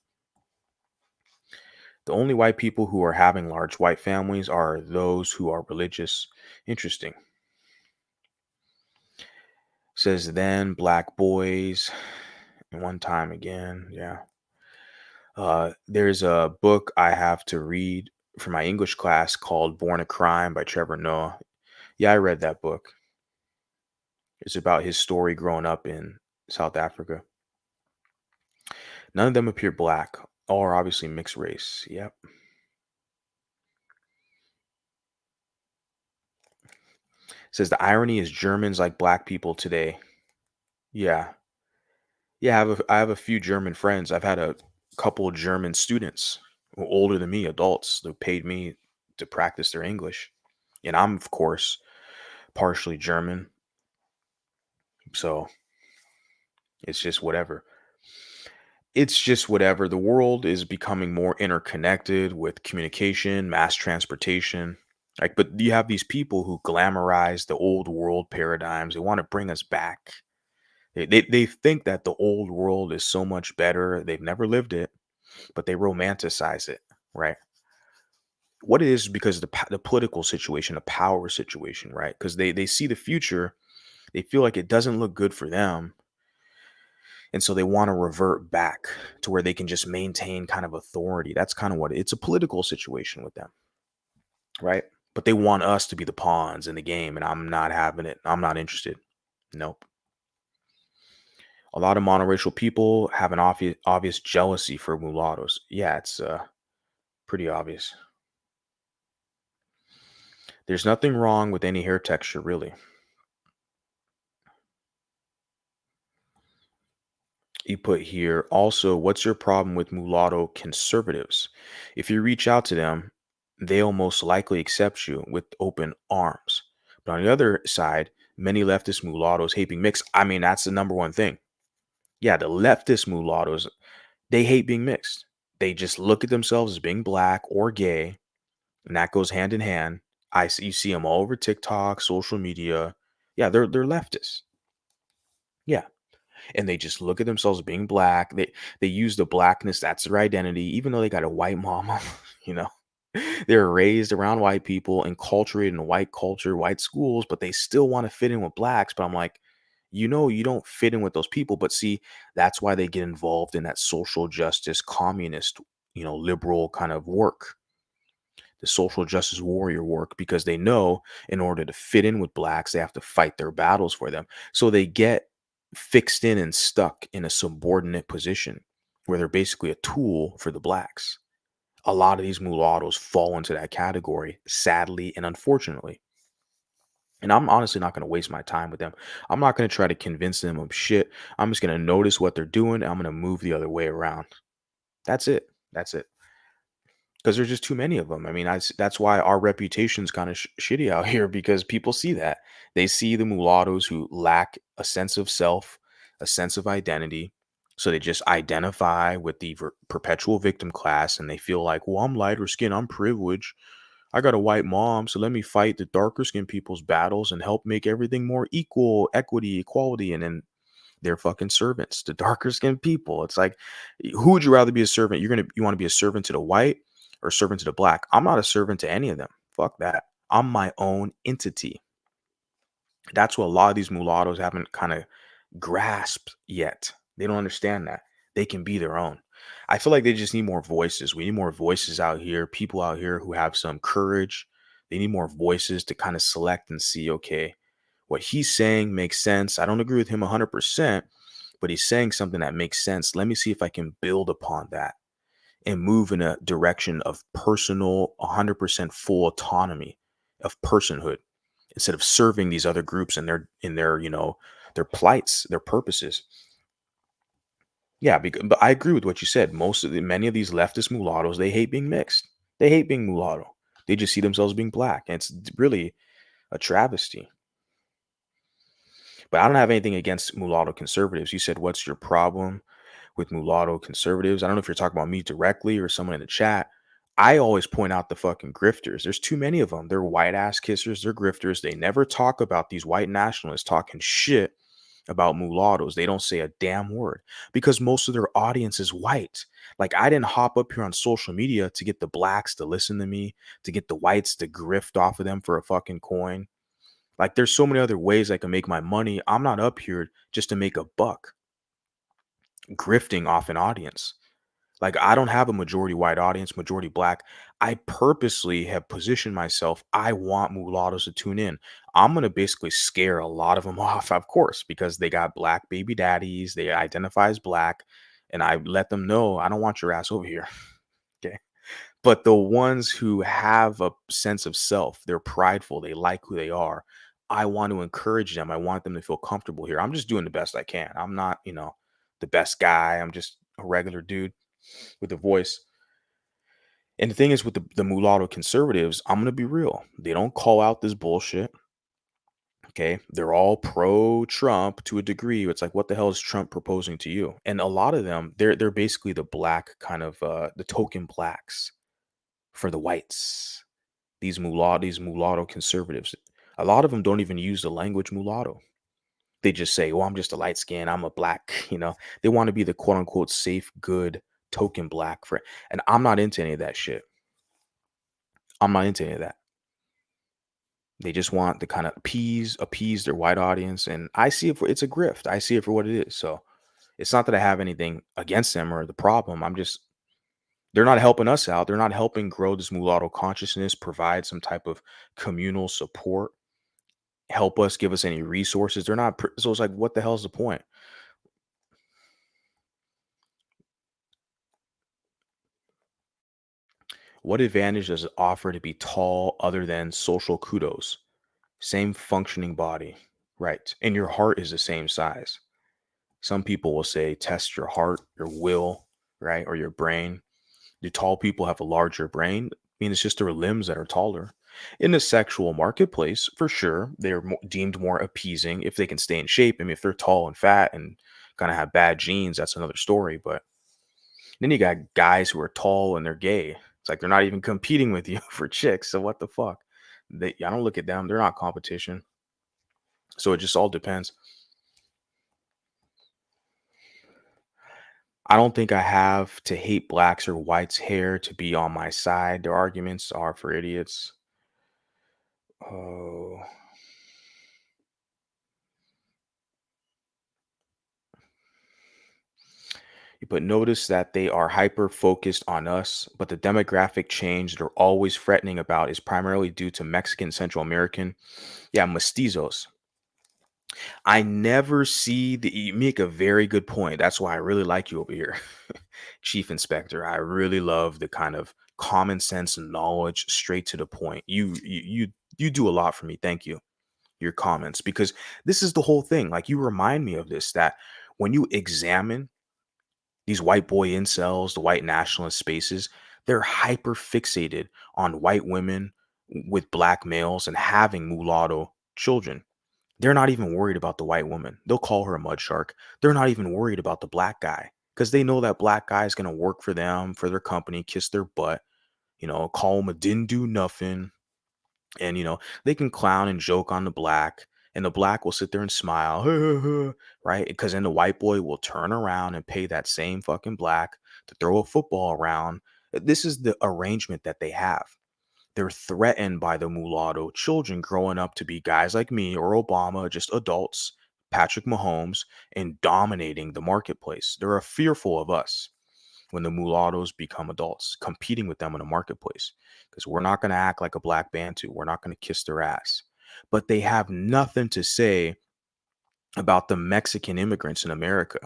The only white people who are having large white families are those who are religious. Interesting. Says then black boys and one time again. Yeah. There's a book I have to read for my English class called Born a Crime by Trevor Noah. Yeah, I read that book. It's about his story growing up in South Africa. None of them appear black. All are obviously mixed race. Yep. Says the irony is Germans like black people today. Yeah. Yeah, I have a few German friends. I've had a couple of German students who are older than me, adults, who paid me to practice their English. And I'm, of course, partially German. So it's just whatever. It's just whatever. The world is becoming more interconnected with communication, mass transportation. Like, but you have these people who glamorize the old world paradigms. They want to bring us back. They think that the old world is so much better. They've never lived it, but they romanticize it, right? What it is because the political situation, the power situation, right? Because they see the future, they feel like it doesn't look good for them, and so they want to revert back to where they can just maintain kind of authority. That's kind of what it's a political situation with them, right? But they want us to be the pawns in the game, and I'm not having it. I'm not interested. Nope. A lot of monoracial people have an obvious jealousy for mulattoes. Yeah, it's pretty obvious. There's nothing wrong with any hair texture, really. You put here also, what's your problem with mulatto conservatives? If you reach out to them, they'll most likely accept you with open arms. But on the other side, many leftist mulattoes hate being mixed. I mean, that's the number one thing. Yeah, the leftist mulattoes, they hate being mixed. They just look at themselves as being black or gay, and that goes hand in hand. You see them all over TikTok, social media. Yeah, they're leftists. Yeah, and they just look at themselves as being black. They use the blackness, that's their identity, even though they got a white mama. you know. They're raised around white people and cultured in white culture, white schools, but they still want to fit in with blacks. But I'm like, you don't fit in with those people. But see, that's why they get involved in that social justice, communist, liberal kind of work, the social justice warrior work, because they know in order to fit in with blacks, they have to fight their battles for them. So they get fixed in and stuck in a subordinate position where they're basically a tool for the blacks. A lot of these mulattoes fall into that category, sadly and unfortunately. And I'm honestly not going to waste my time with them. I'm not going to try to convince them of shit. I'm just going to notice what they're doing. And I'm going to move the other way around. That's it. That's it. Because there's just too many of them. I mean, that's why our reputation's kind of shitty out here, because people see that. They see the mulattoes who lack a sense of self, a sense of identity. So they just identify with the perpetual victim class, and they feel like, well, I'm lighter skin, I'm privileged. I got a white mom, so let me fight the darker skinned people's battles and help make everything more equal, equity, equality. And then they're fucking servants to darker skinned people. It's like, who would you rather be a servant? You want to be a servant to the white or a servant to the black? I'm not a servant to any of them. Fuck that. I'm my own entity. That's what a lot of these mulattoes haven't kind of grasped yet. They don't understand that. They can be their own. I feel like they just need more voices. We need more voices out here, people out here who have some courage. They need more voices to kind of select and see, okay, what he's saying makes sense. I don't agree with him 100%, but he's saying something that makes sense. Let me see if I can build upon that and move in a direction of personal, 100% full autonomy of personhood instead of serving these other groups and their their plights, their purposes. Yeah, but I agree with what you said. Many of these leftist mulattoes, they hate being mixed. They hate being mulatto. They just see themselves being black, and it's really a travesty. But I don't have anything against mulatto conservatives. You said, what's your problem with mulatto conservatives? I don't know if you're talking about me directly or someone in the chat. I always point out the fucking grifters. There's too many of them. They're white ass kissers. They're grifters. They never talk about these white nationalists talking shit about mulattoes. They don't say a damn word because most of their audience is white. Like, I didn't hop up here on social media to get the blacks to listen to me, to get the whites to grift off of them for a fucking coin. Like, there's so many other ways I can make my money. I'm not up here just to make a buck grifting off an audience. Like, I don't have a majority white audience, majority black. I purposely have positioned myself. I want mulattoes to tune in. I'm going to basically scare a lot of them off, of course, because they got black baby daddies. They identify as black. And I let them know, I don't want your ass over here. Okay. But the ones who have a sense of self, they're prideful, they like who they are. I want to encourage them. I want them to feel comfortable here. I'm just doing the best I can. I'm not, the best guy. I'm just a regular dude with a voice. And the thing is with the mulatto conservatives, I'm going to be real. They don't call out this bullshit. Okay. They're all pro Trump to a degree. It's like, what the hell is Trump proposing to you? And a lot of them, they're basically the black kind of the token blacks for the whites. These mulatto conservatives. A lot of them don't even use the language mulatto. They just say, "Oh, I'm just a light skin. I'm a black." They want to be the quote unquote safe, good token black for. And I'm not into any of that shit. I'm not into any of that. They just want to kind of appease their white audience, and I see it for it's a grift. I see it for what it is. So it's not that I have anything against them or the problem. I'm just they're not helping us out. They're not helping grow this mulatto consciousness, provide some type of communal support, help us, give us any resources. They're not. So it's like, what the hell's the point? What advantage does it offer to be tall other than social kudos? Same functioning body, right? And your heart is the same size. Some people will say test your heart, your will, right? Or your brain. Do tall people have a larger brain? I mean, it's just their limbs that are taller. In the sexual marketplace, for sure, they're deemed more appeasing if they can stay in shape. I mean, if they're tall and fat and kind of have bad genes, that's another story. But Then you got guys who are tall and they're gay. It's like they're not even competing with you for chicks. So what the fuck? I don't look at them. They're not competition. So it just all depends. I don't think I have to hate blacks or whites' hair to be on my side. Their arguments are for idiots. Oh, but notice that they are hyper focused on us, but the demographic change they're always threatening about is primarily due to Mexican Central American. Yeah, mestizos. I never see the you make a very good point. That's why I really like you over here, Chief Inspector. I really love the kind of common sense knowledge, straight to the point. You do a lot for me. Thank you. Your comments, because this is the whole thing. Like, you remind me of this, that when you examine these white boy incels, the white nationalist spaces, they're hyper fixated on white women with black males and having mulatto children. They're not even worried about the white woman. They'll call her a mud shark. They're not even worried about the black guy because they know that black guy is going to work for them, for their company, kiss their butt, call him a didn't do nothing. And, they can clown and joke on the black, and the black will sit there and smile, right? Because then the white boy will turn around and pay that same fucking black to throw a football around. This is the arrangement that they have. They're threatened by the mulatto children growing up to be guys like me or Obama, just adults, Patrick Mahomes, and dominating the marketplace. They're fearful of us when the mulattoes become adults, competing with them in a marketplace, because we're not going to act like a black bantu. We're not going to kiss their ass. But they have nothing to say about the Mexican immigrants in America,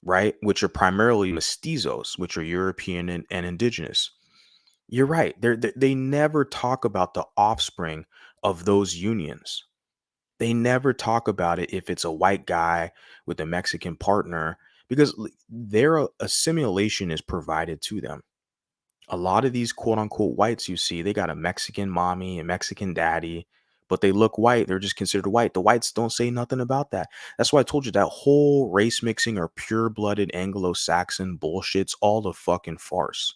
right? Which are primarily mestizos, which are European and indigenous. You're right. They never talk about the offspring of those unions. They never talk about it if it's a white guy with a Mexican partner, because their assimilation is provided to them. A lot of these quote unquote whites you see, they got a Mexican mommy and Mexican daddy, but they look white. They're just considered white. The whites don't say nothing about that. That's why I told you that whole race mixing or pure blooded Anglo Saxon bullshit's all a fucking farce.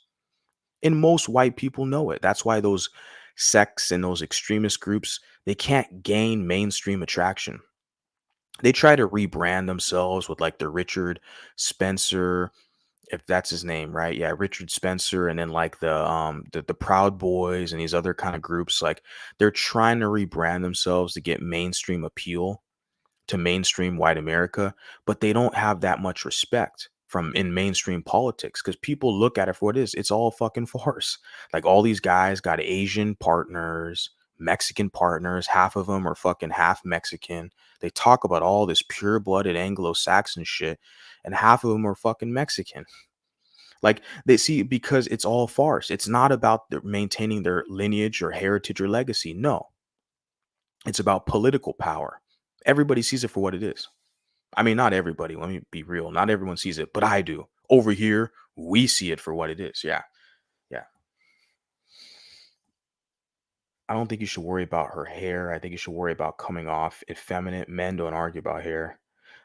And most white people know it. That's why those sects and those extremist groups, they can't gain mainstream attraction. They try to rebrand themselves with like the Richard Spencer, if that's his name, right? Yeah, Richard Spencer, and then like the Proud Boys and these other kind of groups. Like, they're trying to rebrand themselves to get mainstream appeal to mainstream white America, but they don't have that much respect from in mainstream politics because people look at it for what it is. It's all fucking farce. Like, all these guys got Asian partners, Mexican partners, half of them are fucking half Mexican. They talk about all this pure blooded Anglo Saxon shit, and half of them are fucking Mexican. Like, they see, because it's all farce. It's not about maintaining their lineage or heritage or legacy. No, it's about political power. Everybody sees it for what it is. I mean, not everybody. Let me be real. Not everyone sees it, but I do. Over here, we see it for what it is. Yeah. Yeah. I don't think you should worry about her hair. I think you should worry about coming off effeminate. Men don't argue about hair.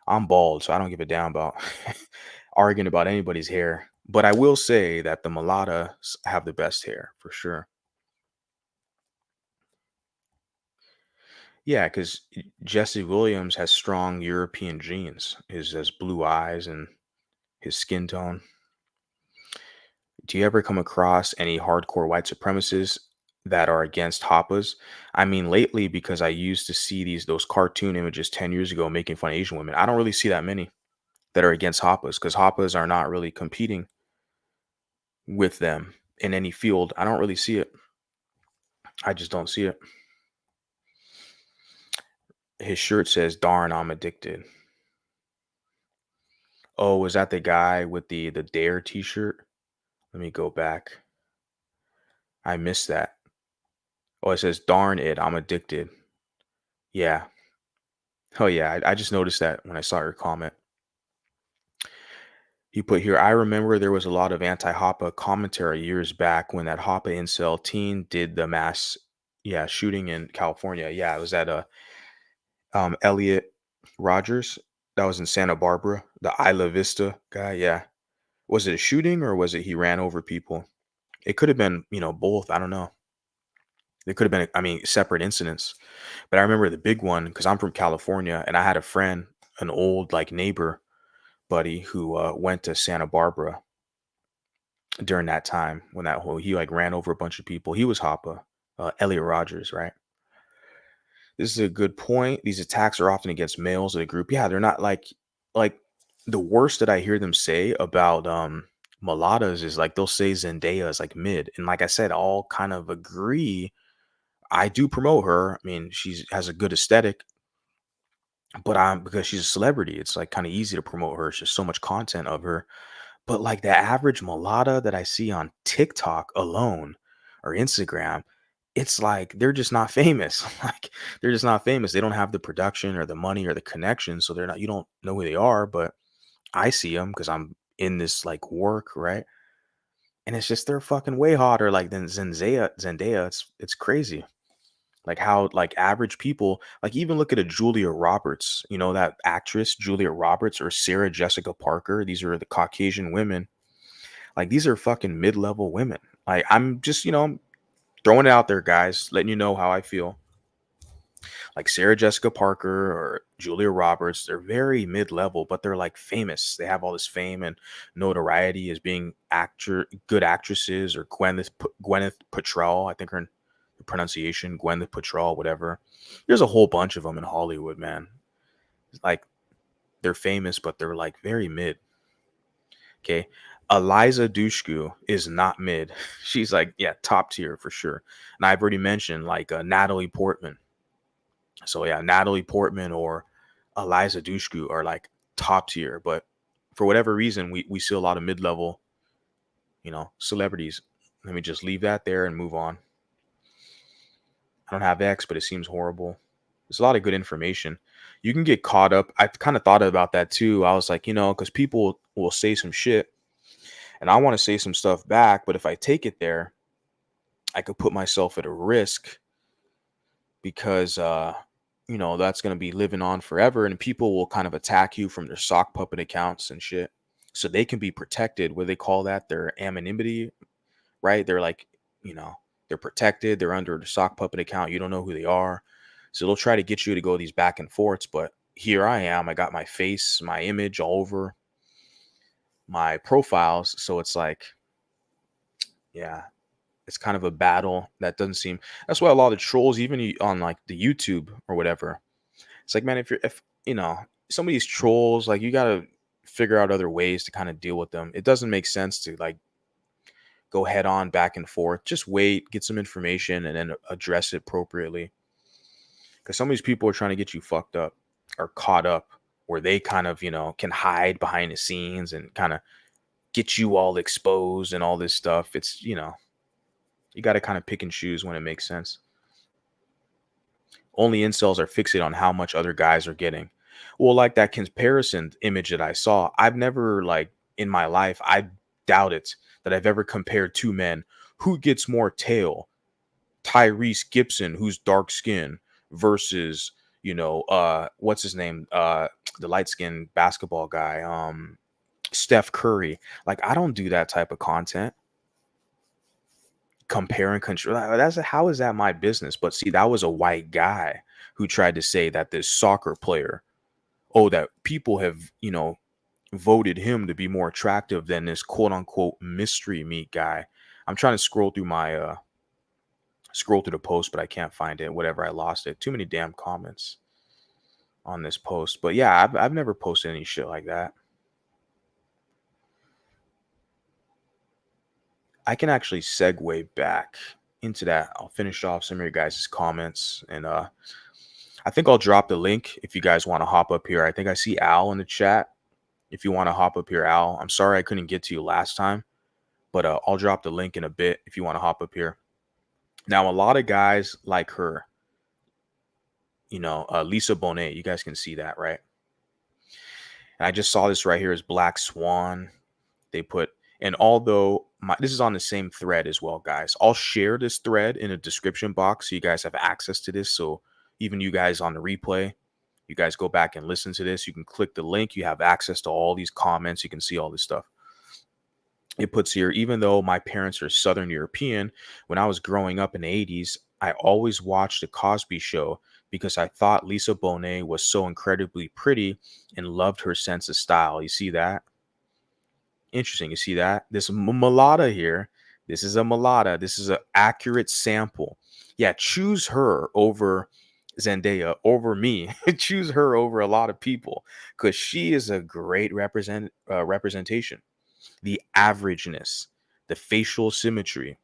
I'm bald, so I don't give a damn about arguing about anybody's hair. But I will say that the mulattas have the best hair for sure. Yeah, because Jesse Williams has strong European genes. His has blue eyes and his skin tone. Do you ever come across any hardcore white supremacists that are against Hoppas? I mean, lately, because I used to see those cartoon images 10 years ago making fun of Asian women. I don't really see that many that are against Hoppas because Hoppas are not really competing with them in any field. I don't really see it. I just don't see it. His shirt says, "Darn, I'm addicted." Oh, was that the guy with the Dare t-shirt? Let me go back. I missed that. Oh, it says, "Darn it, I'm addicted." Yeah. Oh yeah, I just noticed that when I saw your comment. You put here, I remember there was a lot of anti-Hoppa commentary years back when that Hoppa incel teen did the mass, yeah, shooting in California. Yeah, it was at Elliot Rogers. That was in Santa Barbara. The Isla Vista guy. Yeah. Was it a shooting or was it he ran over people? It could have been, both. I don't know. It could have been, I mean, separate incidents. But I remember the big one because I'm from California and I had a friend, an old like neighbor buddy who went to Santa Barbara during that time when that whole he like ran over a bunch of people. He was Hoppa, Elliot Rogers, right? This is a good point. These attacks are often against males of the group. Yeah, they're not like the worst that I hear them say about mulattoes is like they'll say Zendaya is like mid. And like I said, all kind of agree. I do promote her. I mean, she's has a good aesthetic, but I'm because she's a celebrity, it's like kind of easy to promote her. It's just so much content of her. But like the average mulatta that I see on TikTok alone or Instagram, it's like they're just not famous. Like they're just not famous. They don't have the production or the money or the connection, so they're not. You don't know who they are, but I see them because I'm in this like work, right? And it's just they're fucking way hotter like than Zendaya. Zendaya, it's crazy. Like how like average people like even look at a Julia Roberts, that actress Julia Roberts or Sarah Jessica Parker. These are the Caucasian women, like these are fucking mid-level women. Like I'm just, throwing it out there, guys, letting you know how I feel. Like Sarah Jessica Parker or Julia Roberts, they're very mid-level, but they're like famous. They have all this fame and notoriety as being good actresses, or Gwyneth Paltrow, I think her pronunciation, Gwyneth Paltrow, whatever. There's a whole bunch of them in Hollywood, man. Like they're famous, but they're like very mid. Okay. Eliza Dushku is not mid. She's like, yeah, top tier for sure. And I've already mentioned like Natalie Portman. So yeah, Natalie Portman or Eliza Dushku are like top tier. But for whatever reason, we see a lot of mid level, celebrities. Let me just leave that there and move on. I don't have X, but it seems horrible. There's a lot of good information. You can get caught up. I kind of thought about that too. I was like, because people will say some shit and I want to say some stuff back, but if I take it there, I could put myself at a risk because that's going to be living on forever and people will kind of attack you from their sock puppet accounts and shit. So they can be protected. What do they call that? Their anonymity, right? They're like, you know, they're protected. They're under the sock puppet account. You don't know who they are. So they'll try to get you to go these back and forths. But here I am. I got my face, my image all over my profiles. So it's like, yeah, it's kind of a battle that doesn't seem. That's why a lot of trolls, even on like the YouTube or whatever, it's like, man, if some of these trolls, like you gotta figure out other ways to kind of deal with them. It doesn't make sense to like go head on back and forth. Just wait, get some information, and then address it appropriately. Because some of these people are trying to get you fucked up or caught up, where they kind of can hide behind the scenes and kind of get you all exposed and all this stuff. It's you got to kind of pick and choose when it makes sense. Only incels are fixated on how much other guys are getting. Well, like that comparison image that I saw, I've never like in my life, I doubt it that I've ever compared two men who gets more tail. Tyrese Gibson, who's dark skinned versus, what's his name? The light skinned basketball guy, Steph Curry. Like, I don't do that type of content. Compare and control. That's how is that my business? But see, that was a white guy who tried to say that this soccer player, oh, that people have, voted him to be more attractive than this quote unquote mystery meat guy. I'm trying to scroll through the post, but I can't find it. Whatever, I lost it. Too many damn comments on this post. But yeah, I've never posted any shit like that. I can actually segue back into that. I'll finish off some of your guys' comments and I think I'll drop the link if you guys want to hop up here. I think I see Al in the chat. If you want to hop up here, Al. I'm sorry I couldn't get to you last time, but I'll drop the link in a bit if you want to hop up here. Now, a lot of guys like her, Lisa Bonet, you guys can see that, right? And I just saw this right here as Black Swan. They put, and although this is on the same thread as well, guys, I'll share this thread in a description box so you guys have access to this. So even you guys on the replay, you guys go back and listen to this. You can click the link. You have access to all these comments. You can see all this stuff. It puts here, even though my parents are Southern European, when I was growing up in the 80s, I always watched The Cosby Show because I thought Lisa Bonet was so incredibly pretty and loved her sense of style. You see that? Interesting. You see that? This mulatta here, this is a mulatta. This is an accurate sample. Yeah, choose her over Zendaya, over me. Choose her over a lot of people because she is a great representation. The averageness, the facial symmetry,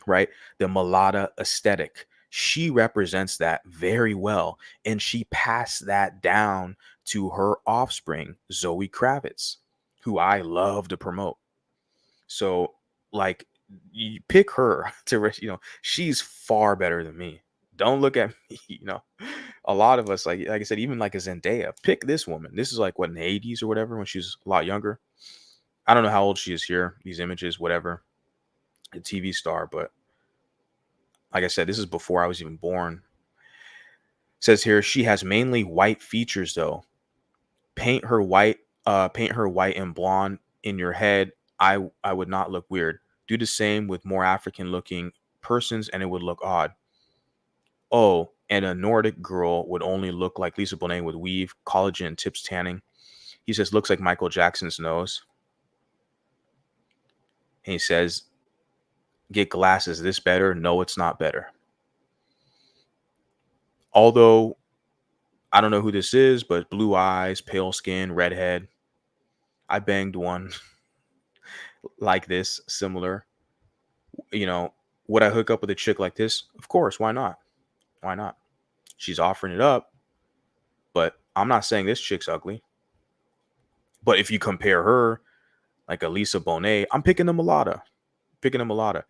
right? The mulatta aesthetic. She represents that very well. And she passed that down to her offspring, Zoe Kravitz, who I love to promote. So, like, you pick her to, she's far better than me. Don't look at me, A lot of us, like I said, even like a Zendaya, pick this woman. This is like what in the 80s or whatever when she's a lot younger. I don't know how old she is here, these images, whatever, a TV star, but like I said, this is before I was even born. It says here she has mainly white features though. Paint her white and blonde in your head. I would not look weird. Do the same with more African looking persons and it would look odd. Oh, and a Nordic girl would only look like Lisa Bonet with weave, collagen, and tips tanning. He says looks like Michael Jackson's nose. And he says, get glasses. This better? No, it's not better. Although I don't know who this is, but blue eyes, pale skin, redhead. I banged one like this, similar. You know, would I hook up with a chick like this? Of course. Why not? Why not? She's offering it up, but I'm not saying this chick's ugly. But if you compare her, like a Lisa Bonet, I'm picking the mulatto. Picking a mulatto.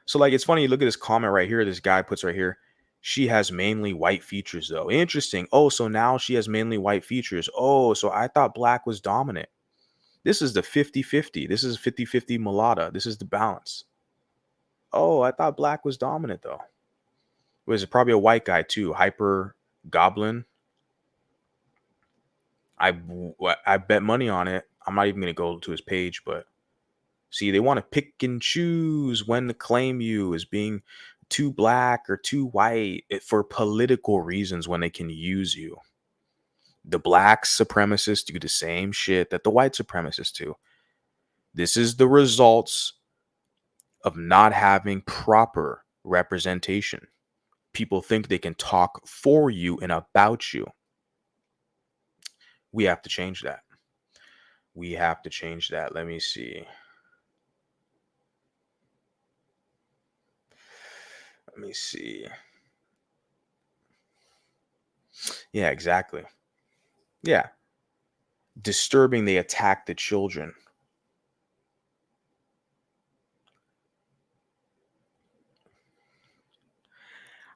So, like, it's funny. You look at this comment right here. This guy puts right here. She has mainly white features, though. Interesting. Oh, so now she has mainly white features. Oh, so I thought black was dominant. This is the 50-50. This is 50-50 mulatto. This is the balance. Oh, I thought black was dominant, though. Was it probably a white guy, too? Hyper Goblin. I, I bet money on it. I'm not even going to go to his page, but see, they want to pick and choose when to claim you as being too black or too white for political reasons when they can use you. The black supremacists do the same shit that the white supremacists do. This is the results of not having proper representation. People think they can talk for you and about you. We have to change that. We have to change that. Let me see. Let me see. Yeah, exactly. Yeah. Disturbing they attack the children.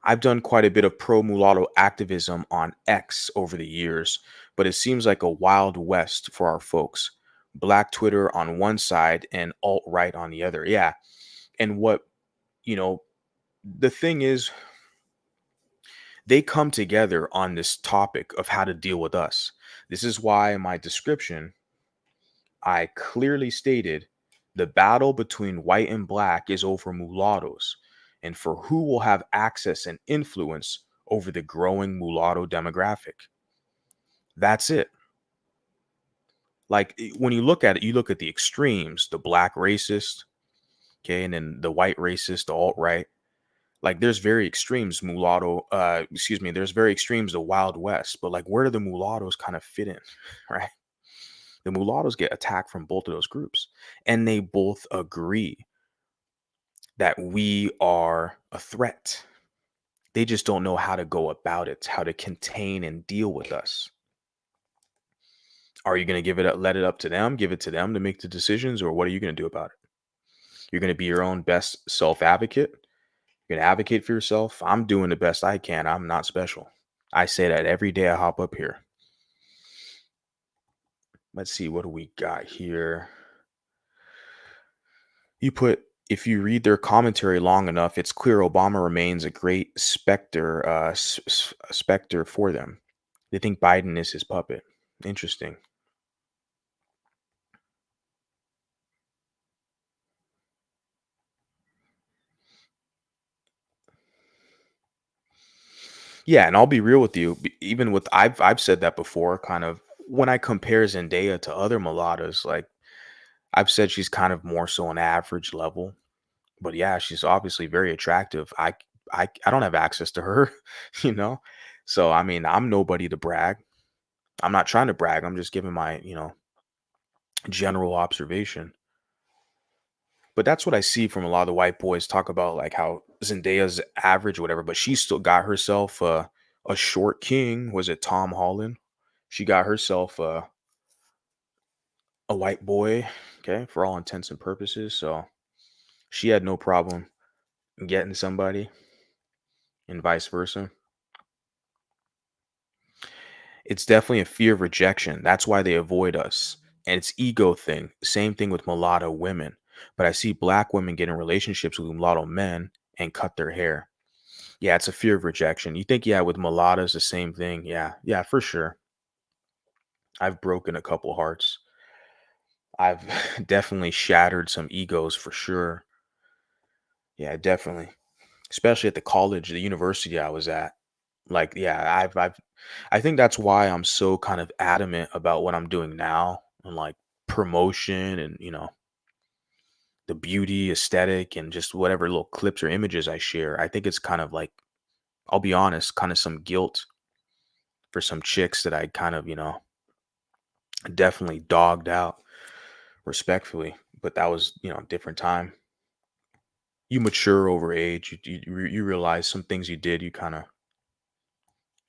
I've done quite a bit of pro mulatto activism on X over the years, but it seems like a wild west for our folks. Black Twitter on one side and alt right on the other. Yeah. And what, you know, the thing is, they come together on this topic of how to deal with us. This is why in my description, I clearly stated the battle between white and black is over mulattoes and for who will have access and influence over the growing mulatto demographic. That's it. Like when you look at it, you look at the extremes, the black racist, okay, and then the white racist, the alt right. Like there's very extremes there's very extremes the Wild West, but like where do the mulattoes kind of fit in, right? The mulattoes get attacked from both of those groups, and they both agree that we are a threat. They just don't know how to go about it, how to contain and deal with us. Are you going to let it up to them, give it to them to make the decisions, or what are you going to do about it? You're going to be your own best self advocate. You're going to advocate for yourself. I'm doing the best I can. I'm not special. I say that every day I hop up here. Let's see, what do we got here? You put, if you read their commentary long enough, it's clear Obama remains a great specter for them. They think Biden is his puppet. Interesting. Yeah, and I'll be real with you. Even with I've said that before. Kind of when I compare Zendaya to other mulattoes, like I've said, she's kind of more so an average level. But yeah, she's obviously very attractive. I don't have access to her, you know. So I mean, I'm nobody to brag. I'm not trying to brag. I'm just giving my general observation. But that's what I see from a lot of the white boys talk about, like how Zendaya's average or whatever, but she still got herself a short king. Was it Tom Holland? She got herself a white boy, okay, for all intents and purposes. So she had no problem getting somebody, and vice versa. It's definitely a fear of rejection. That's why they avoid us. And it's ego thing. Same thing with mulatto women. But I see black women get in relationships with mulatto men and cut their hair. Yeah, it's a fear of rejection. You think, yeah, with mulattoes, the same thing. Yeah, yeah, for sure. I've broken a couple hearts. I've definitely shattered some egos for sure. Yeah, definitely. Especially at the college, the university I was at. Like, yeah, I think that's why I'm so kind of adamant about what I'm doing now and like promotion and, the beauty aesthetic and just whatever little clips or images I share. I think it's kind of like, I'll be honest, kind of some guilt for some chicks that I kind of, definitely dogged out respectfully. But that was, a different time. You mature over age. You realize some things you did, you kind of,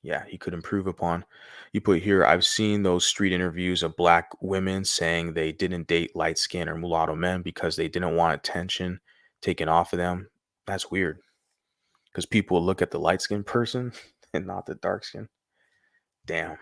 yeah, he could improve upon. You put here, I've seen those street interviews of black women saying they didn't date light skin or mulatto men because they didn't want attention taken off of them. That's weird because people will look at the light skinned person and not the dark skin. Damn.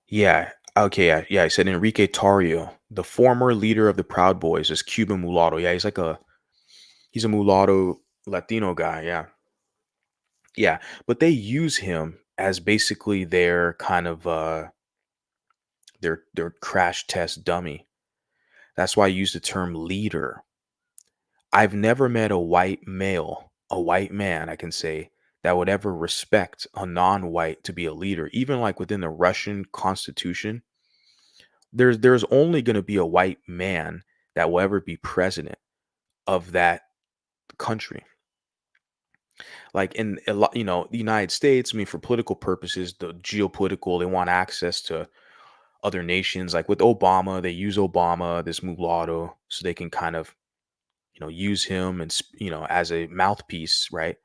Yeah. Okay. Yeah. Yeah. I said Enrique Tarrio, the former leader of the Proud Boys, is Cuban mulatto. Yeah. He's a mulatto Latino guy. Yeah. Yeah. But they use him as basically their kind of, their crash test dummy. That's why I use the term leader. I've never met a white male, a white man, I can say, that would ever respect a non-white to be a leader. Even like within the Russian constitution, there's only going to be a white man that will ever be president of that country. Like in a lot, the United States, I mean, for political purposes, the geopolitical, they want access to other nations. Like with Obama, they use Obama, this mulatto, so they can kind of use him and as a mouthpiece, right,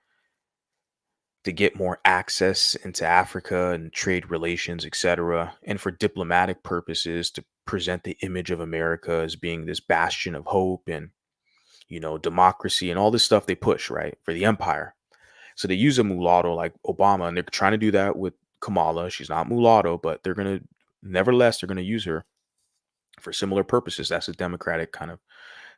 to get more access into Africa and trade relations, etc., and for diplomatic purposes to present the image of America as being this bastion of hope and democracy and all this stuff they push, right, for the empire. So they use a mulatto like Obama, and they're trying to do that with Kamala. She's not mulatto, but nevertheless they're gonna use her for similar purposes. That's a democratic kind of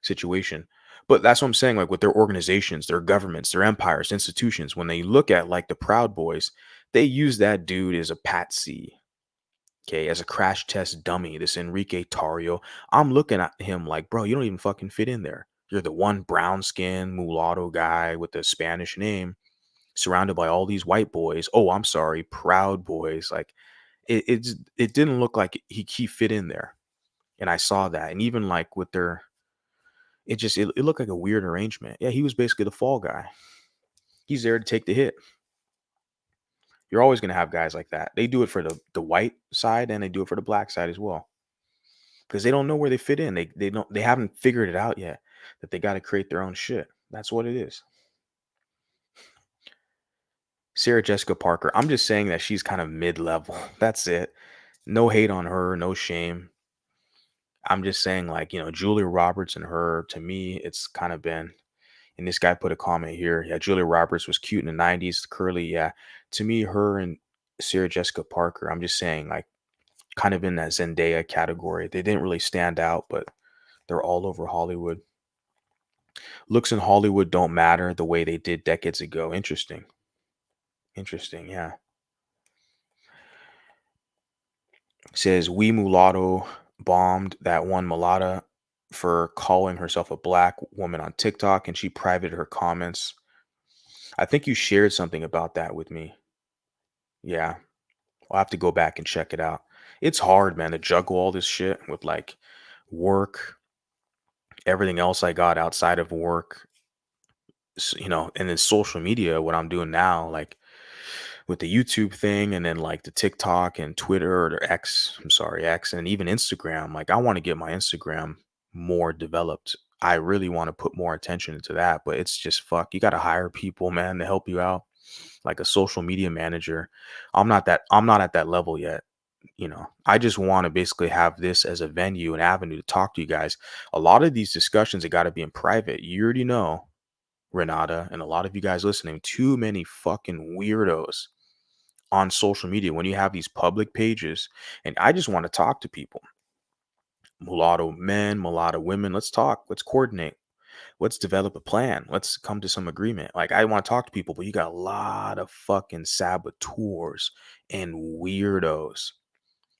situation. But that's what I'm saying, like with their organizations, their governments, their empires, institutions, when they look at like the Proud Boys, they use that dude as a patsy, okay, as a crash test dummy, this Enrique Tario. I'm looking at him like, bro, you don't even fucking fit in there. You're the one brown skin mulatto guy with a Spanish name surrounded by all these white boys. Oh, I'm sorry, Proud Boys. Like it didn't look like he fit in there. And I saw that. And even like with their it looked like a weird arrangement. Yeah, he was basically the fall guy. He's there to take the hit. You're always gonna have guys like that. They do it for the white side and they do it for the black side as well. Because they don't know where they fit in. They haven't figured it out yet that they gotta create their own shit. That's what it is. Sarah Jessica Parker. I'm just saying that she's kind of mid-level. That's it. No hate on her, no shame. I'm just saying, like, Julia Roberts and her, to me, it's kind of been. And this guy put a comment here. Yeah, Julia Roberts was cute in the 90s, curly. Yeah. To me, her and Sarah Jessica Parker, I'm just saying, like, kind of in that Zendaya category. They didn't really stand out, but they're all over Hollywood. Looks in Hollywood don't matter the way they did decades ago. Interesting. Interesting. Yeah. Says we mulatto bombed that one mulatta for calling herself a black woman on TikTok and she privated her comments. I think you shared something about that with me. Yeah. I'll have to go back and check it out. It's hard, man, to juggle all this shit with like work, everything else I got outside of work, and then social media, what I'm doing now, like with the YouTube thing and then like the TikTok and Twitter or X, I'm sorry, X, and even Instagram. Like I want to get my Instagram more developed. I really want to put more attention into that, but it's just fuck. You got to hire people, man, to help you out, like a social media manager. I'm not at that level yet. I just want to basically have this as a venue, an avenue to talk to you guys. A lot of these discussions have got to be in private. You already know, Renata, and a lot of you guys listening, too many fucking weirdos on social media when you have these public pages. And I just want to talk to people, mulatto men, mulatto women. Let's talk, let's coordinate, let's develop a plan, let's come to some agreement. Like I want to talk to people, but you got a lot of fucking saboteurs and weirdos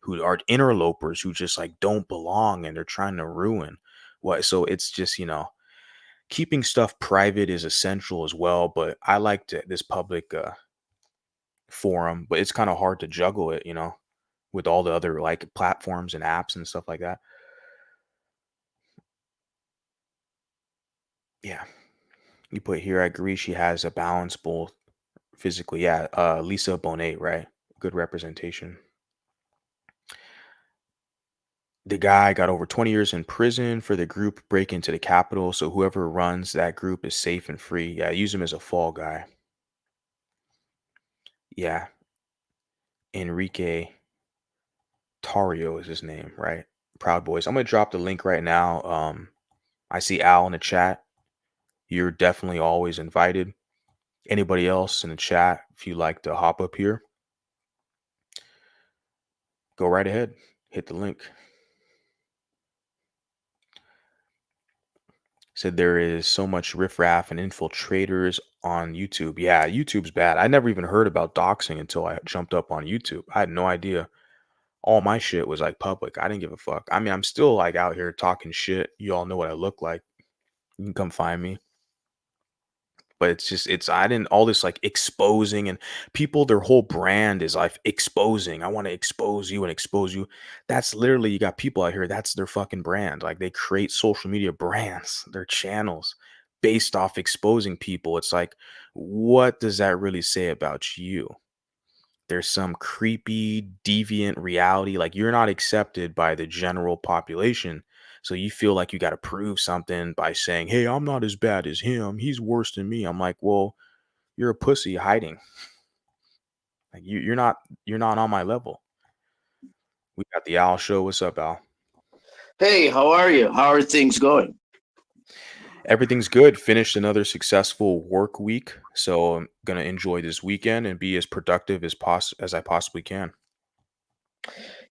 who are interlopers who just like don't belong and they're trying to ruin what. So it's just, keeping stuff private is essential as well, but I liked this public forum, but it's kind of hard to juggle it, with all the other like platforms and apps and stuff like that. Yeah. You put here, I agree she has a balance both physically. Yeah, Lisa Bonet, right? Good representation. The guy got over 20 years in prison for the group break into the Capitol, so whoever runs that group is safe and free. Yeah, use him as a fall guy. Yeah, Enrique Tario is his name, right? Proud Boys. I'm gonna drop the link right now. I see Al in the chat. You're definitely always invited. Anybody else in the chat, if you like to hop up here, go right ahead. Hit the link. Said there is so much riffraff and infiltrators on YouTube. Yeah, YouTube's bad. I never even heard about doxing until I jumped up on YouTube. I had no idea. All my shit was like public. I didn't give a fuck. I mean, I'm still like out here talking shit. You all know what I look like. You can come find me. But I didn't, all this like exposing and people, their whole brand is like exposing. I want to expose you and expose you. That's literally, you got people out here, that's their fucking brand. Like they create social media brands, their channels based off exposing people. It's like, what does that really say about you? There's some creepy, deviant reality. Like you're not accepted by the general population. So you feel like you got to prove something by saying, hey, I'm not as bad as him. He's worse than me. I'm like, well, you're a pussy hiding. Like you're not on my level. We got the Al show. What's up, Al? Hey, how are you? How are things going? Everything's good. Finished another successful work week. So I'm gonna enjoy this weekend and be as productive as I possibly can.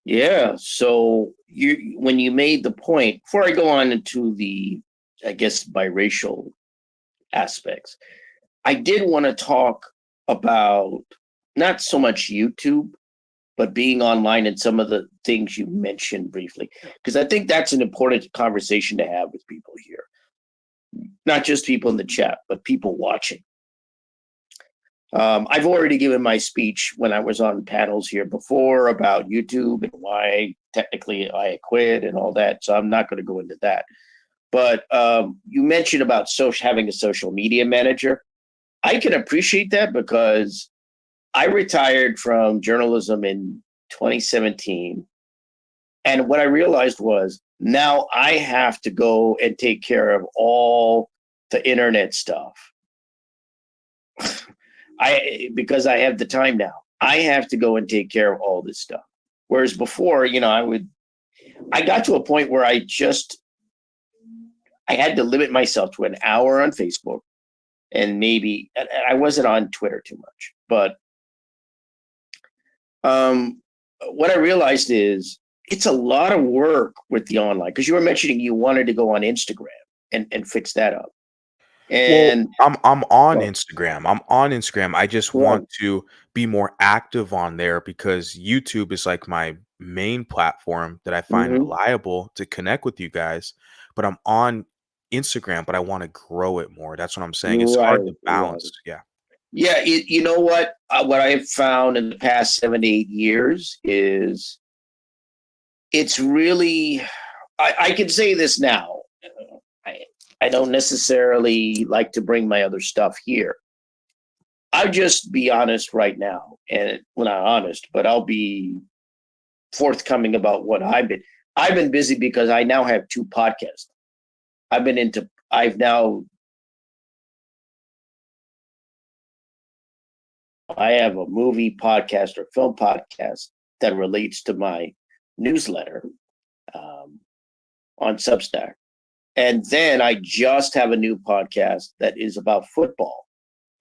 Yeah. So when you made the point, before I go on into the, I guess, biracial aspects, I did want to talk about not so much YouTube, but being online and some of the things you mentioned briefly, because I think that's an important conversation to have with people here, not just people in the chat, but people watching. I've already given my speech when I was on panels here before about YouTube and why technically I quit and all that. So I'm not going to go into that. But you mentioned about having a social media manager. I can appreciate that because I retired from journalism in 2017. And what I realized was now I have to go and take care of all the internet stuff. Because I have the time now. I have to go and take care of all this stuff. Whereas before, I got to a point where I had to limit myself to an hour on Facebook, and maybe I wasn't on Twitter too much. But what I realized is it's a lot of work with the online, because you were mentioning you wanted to go on Instagram and fix that up. Well, And I'm on well, Instagram. I'm on Instagram. I just want one, to be more active on there because YouTube is like my main platform that I find mhm, reliable to connect with you guys. But I'm on Instagram, but I want to grow it more. That's what I'm saying. It's right, hard to right. balance. Yeah. Yeah, you know what I've found in the past 7 to 8 years is it's really I can say this now. I I don't necessarily like to bring my other stuff here. I'll just be honest right now, and well, not honest, but I'll be forthcoming about what I've been busy because I now have two podcasts. I've now I have a movie podcast or film podcast that relates to my newsletter um, on Substack. And then I just have a new podcast that is about football.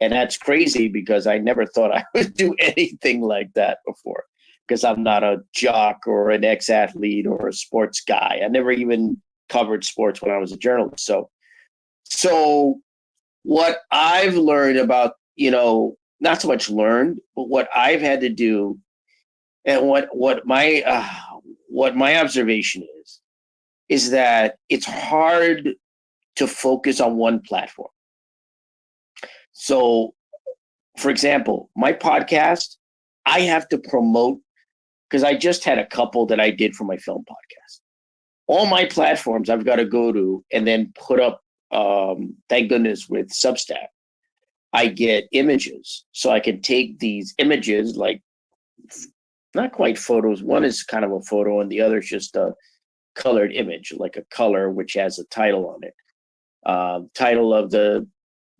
And that's crazy because I never thought I would do anything like that before because I'm not a jock or an ex athlete or a sports guy. I never even covered sports when I was a journalist. So what I've learned about, not so much learned, but what I've had to do and what my observation is that it's hard to focus on one platform. So, for example, my podcast, I have to promote because I just had a couple that I did for my film podcast. All my platforms I've got to go to and then put up. Thank goodness with Substack, I get images, so I can take these images, like not quite photos. One is kind of a photo, and the other is just a colored image, like a color which has a title on it, title of the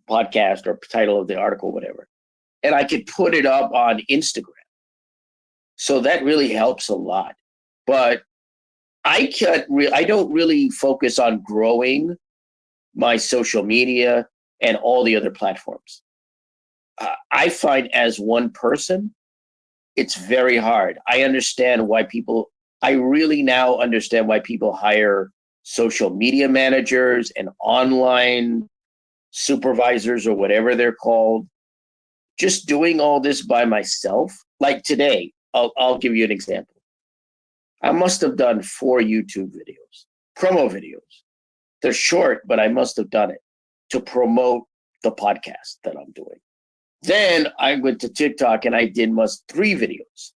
podcast or title of the article, whatever. And I could put it up on Instagram. So that really helps a lot. But I don't really focus on growing my social media and all the other platforms. I find as one person, it's very hard. I really now understand why people hire social media managers and online supervisors or whatever they're called. Just doing all this by myself, like today, I'll give you an example. I must have done 4 YouTube videos, promo videos. They're short, but I must have done it to promote the podcast that I'm doing. Then I went to TikTok and I did must 3 videos.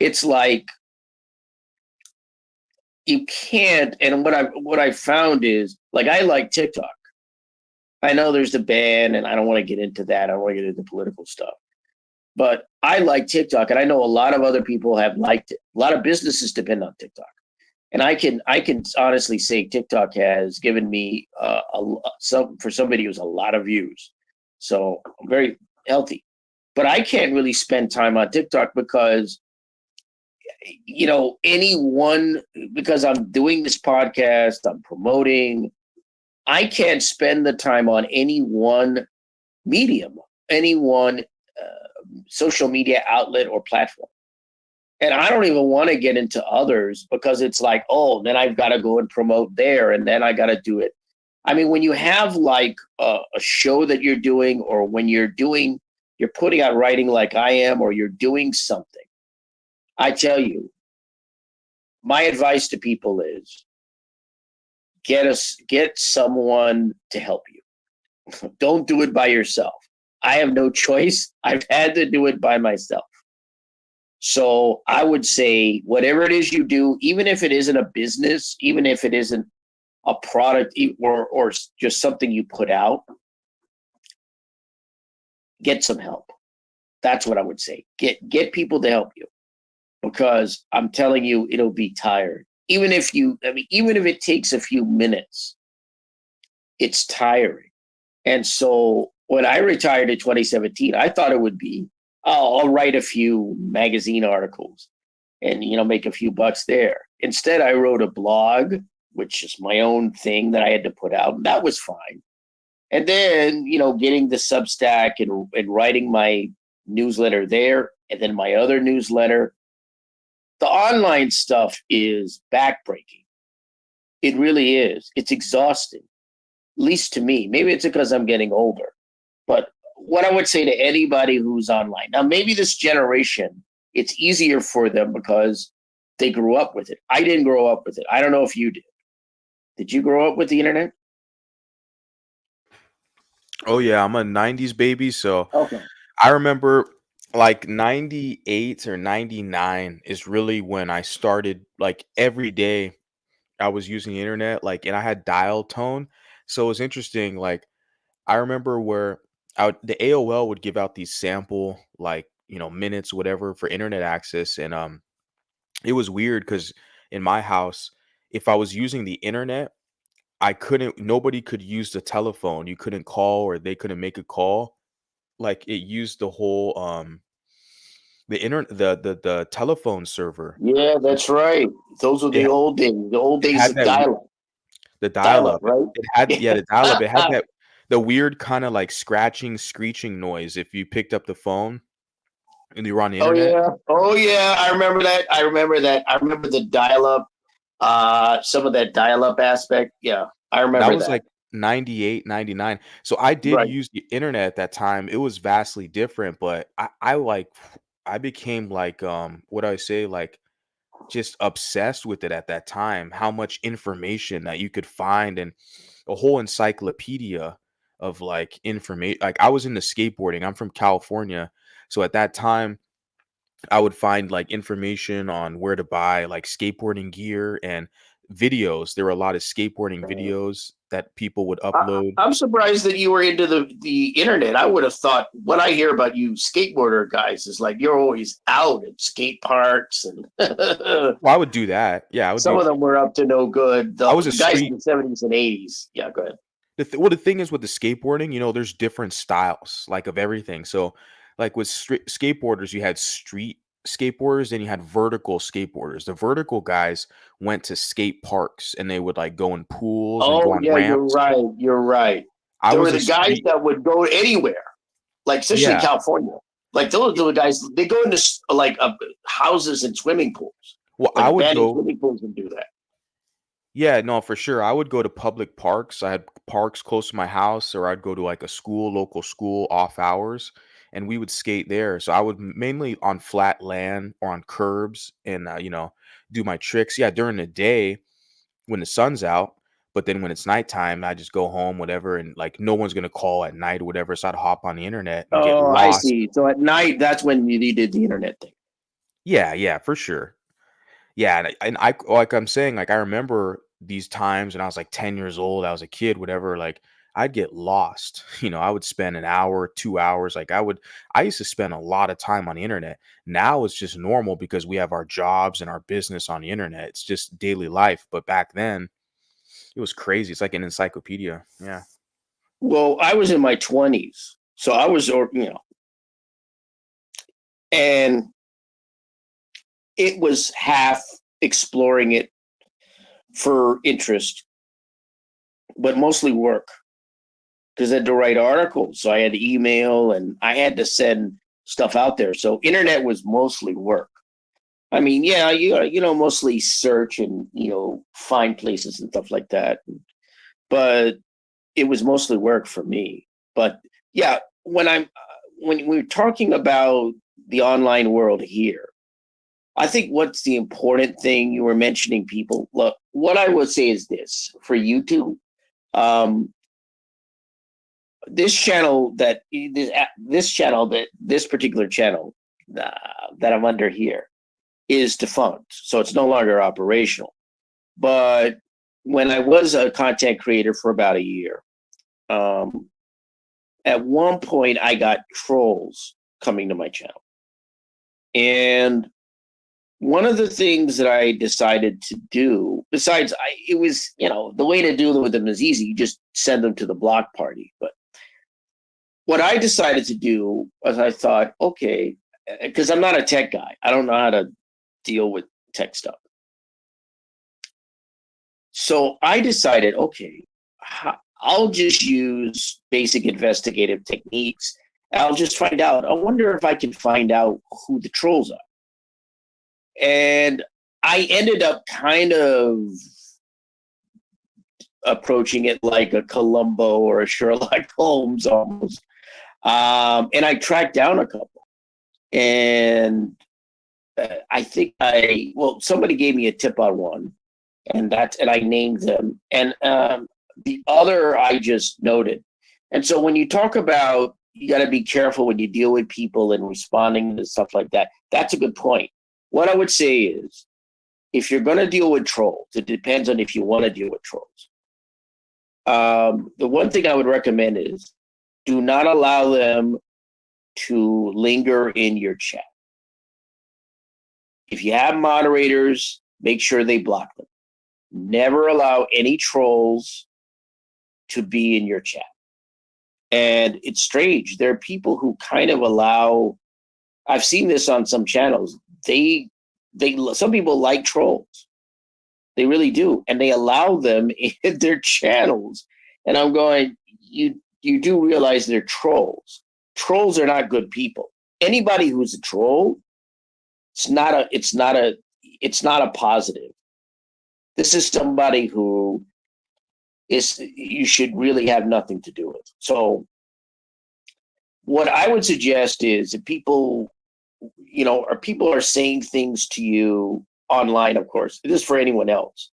It's like you can't. And what I found is like I like TikTok. I know there's the ban, and I don't want to get into that. I don't want to get into political stuff. But I like TikTok, and I know a lot of other people have liked it. A lot of businesses depend on TikTok, and I can honestly say TikTok has given me for somebody who's a lot of views. So I'm very healthy, but I can't really spend time on TikTok because anyone because I'm doing this podcast, I'm promoting. I can't spend the time on any one medium, any one social media outlet or platform. And I don't even want to get into others because it's like, oh, then I've got to go and promote there and then I got to do it. I mean, when you have like a show that you're doing, or when you're putting out writing like I am, or you're doing something, I tell you, my advice to people is get someone to help you. Don't do it by yourself. I have no choice. I've had to do it by myself. So I would say whatever it is you do, even if it isn't a business, even if it isn't a product or just something you put out, get some help. That's what I would say. Get people to help you because I'm telling you, it'll be tired. Even if it takes a few minutes, it's tiring. And so when I retired in 2017, I thought it would be, oh, I'll write a few magazine articles and make a few bucks there. Instead, I wrote a blog, which is my own thing that I had to put out. And that was fine. And then, getting the Substack and writing my newsletter there, and then my other newsletter. The online stuff is backbreaking. It really is. It's exhausting. least to me. Maybe it's because I'm getting older. But what I would say to anybody who's online now, maybe this generation, it's easier for them because they grew up with it. I didn't grow up with it. I don't know if you did. Did you grow up with the internet? Oh yeah, I'm a '90s baby, so Okay. I remember like '98 or '99 is really when I started like every day I was using the internet, like, and I had dial tone. So it was interesting. Like, I remember where the AOL would give out these sample, like, minutes, whatever, for internet access. And it was weird because in my house, if I was using the internet, nobody could use the telephone. You couldn't call or they couldn't make a call. Like, it used the whole, the telephone server. Yeah, that's right. Those are It, the old days. The old it days had of that dial-up. The Dial-up, dial-up. right? It had yeah, the dial-up, it had Yeah. the weird kinda, like, scratching, screeching noise if you picked up the phone and you were on the Oh internet. yeah. Oh yeah. I remember that. I remember that. I remember the dial-up. Some of that dial-up aspect. Yeah, I That remember was, that. like, 98, 99. So I did Right. use the internet at that time. It was vastly different, but I became, like, what do I say? Like, just obsessed with it at that time, how much information that you could find and a whole encyclopedia of like information. Like I was into skateboarding. I'm from California. So at that time, I would find like information on where to buy like skateboarding gear and videos. There were a lot of skateboarding videos that people would upload. I'm surprised that you were into the internet. I would have thought what I hear about you skateboarder guys is like you're always out at skate parks and Well, I would do that. Yeah, I would some do of them were up to no good. I The was a guys in street the 70s and 80s. Yeah, go ahead. well, the thing is with the skateboarding, there's different styles, like, of everything. So, like, with skateboarders, you had street skateboarders, then you had vertical skateboarders. The vertical guys went to skate parks, and they would, like, go in pools and go Oh on yeah, you're ramps. right. You're right. I There were was a the guys street that would go anywhere, like especially in Yeah. California. Like those are the guys they go into like houses and swimming pools, Well, like I would abandoned go swimming pools, and do that. Yeah, no, for sure. I would go to public parks. I had parks close to my house, or I'd go to like a school, local school off hours, and we would skate there. So I would mainly on flat land or on curbs and, do my tricks. Yeah, during the day when the sun's out, but then when it's nighttime, I just go home, whatever, and like no one's gonna call at night or whatever. So I'd hop on the internet and get Oh, I lost. see. So at night, that's when you did the internet thing. Yeah, yeah, for sure. Yeah, and I like I'm saying, like, I remember these times when I was, like, 10 years old, I was a kid, whatever, like, I'd get lost, I would spend an hour, 2 hours, like, I used to spend a lot of time on the internet. Now it's just normal because we have our jobs and our business on the internet, it's just daily life, but back then, it was crazy, it's like an encyclopedia, yeah. Well, I was in my 20s, so I was, and it was half exploring it for interest, but mostly work because I had to write articles. So I had to email and I had to send stuff out there. So internet was mostly work. I mean, yeah, mostly search and find places and stuff like that. But it was mostly work for me. But yeah, when we're talking about the online world here, I think what's the important thing you were mentioning, people. Look, what I would say is this for YouTube. Um, this channel this particular channel that I'm under here is defunct, so it's no longer operational. But when I was a content creator for about a year, um, at one point I got trolls coming to my channel, and one of the things that I decided to do, besides, it was the way to deal with them is easy. You just send them to the block party. But what I decided to do was I thought, okay, because I'm not a tech guy, I don't know how to deal with tech stuff. So I decided, okay, I'll just use basic investigative techniques. I'll just find out. I wonder if I can find out who the trolls are. And I ended up kind of approaching it like a Columbo or a Sherlock Holmes almost. And I tracked down a couple, and I think somebody gave me a tip on one, and I named them, and the other I just noted. And so when you talk about, you got to be careful when you deal with people and responding to stuff like that. That's a good point. What I would say is, if you're going to deal with trolls, it depends on if you want to deal with trolls. The one thing I would recommend is, do not allow them to linger in your chat. If you have moderators, make sure they block them. Never allow any trolls to be in your chat. And it's strange. There are people who kind of allow, I've seen this on some channels. Some people like trolls. They really do. And they allow them in their channels. And I'm going, you do realize they're trolls. Trolls are not good people. Anybody who's a troll, it's not a positive. This is somebody who you should really have nothing to do with. So what I would suggest is, if people, or people are saying things to you online, of course, it is for anyone else.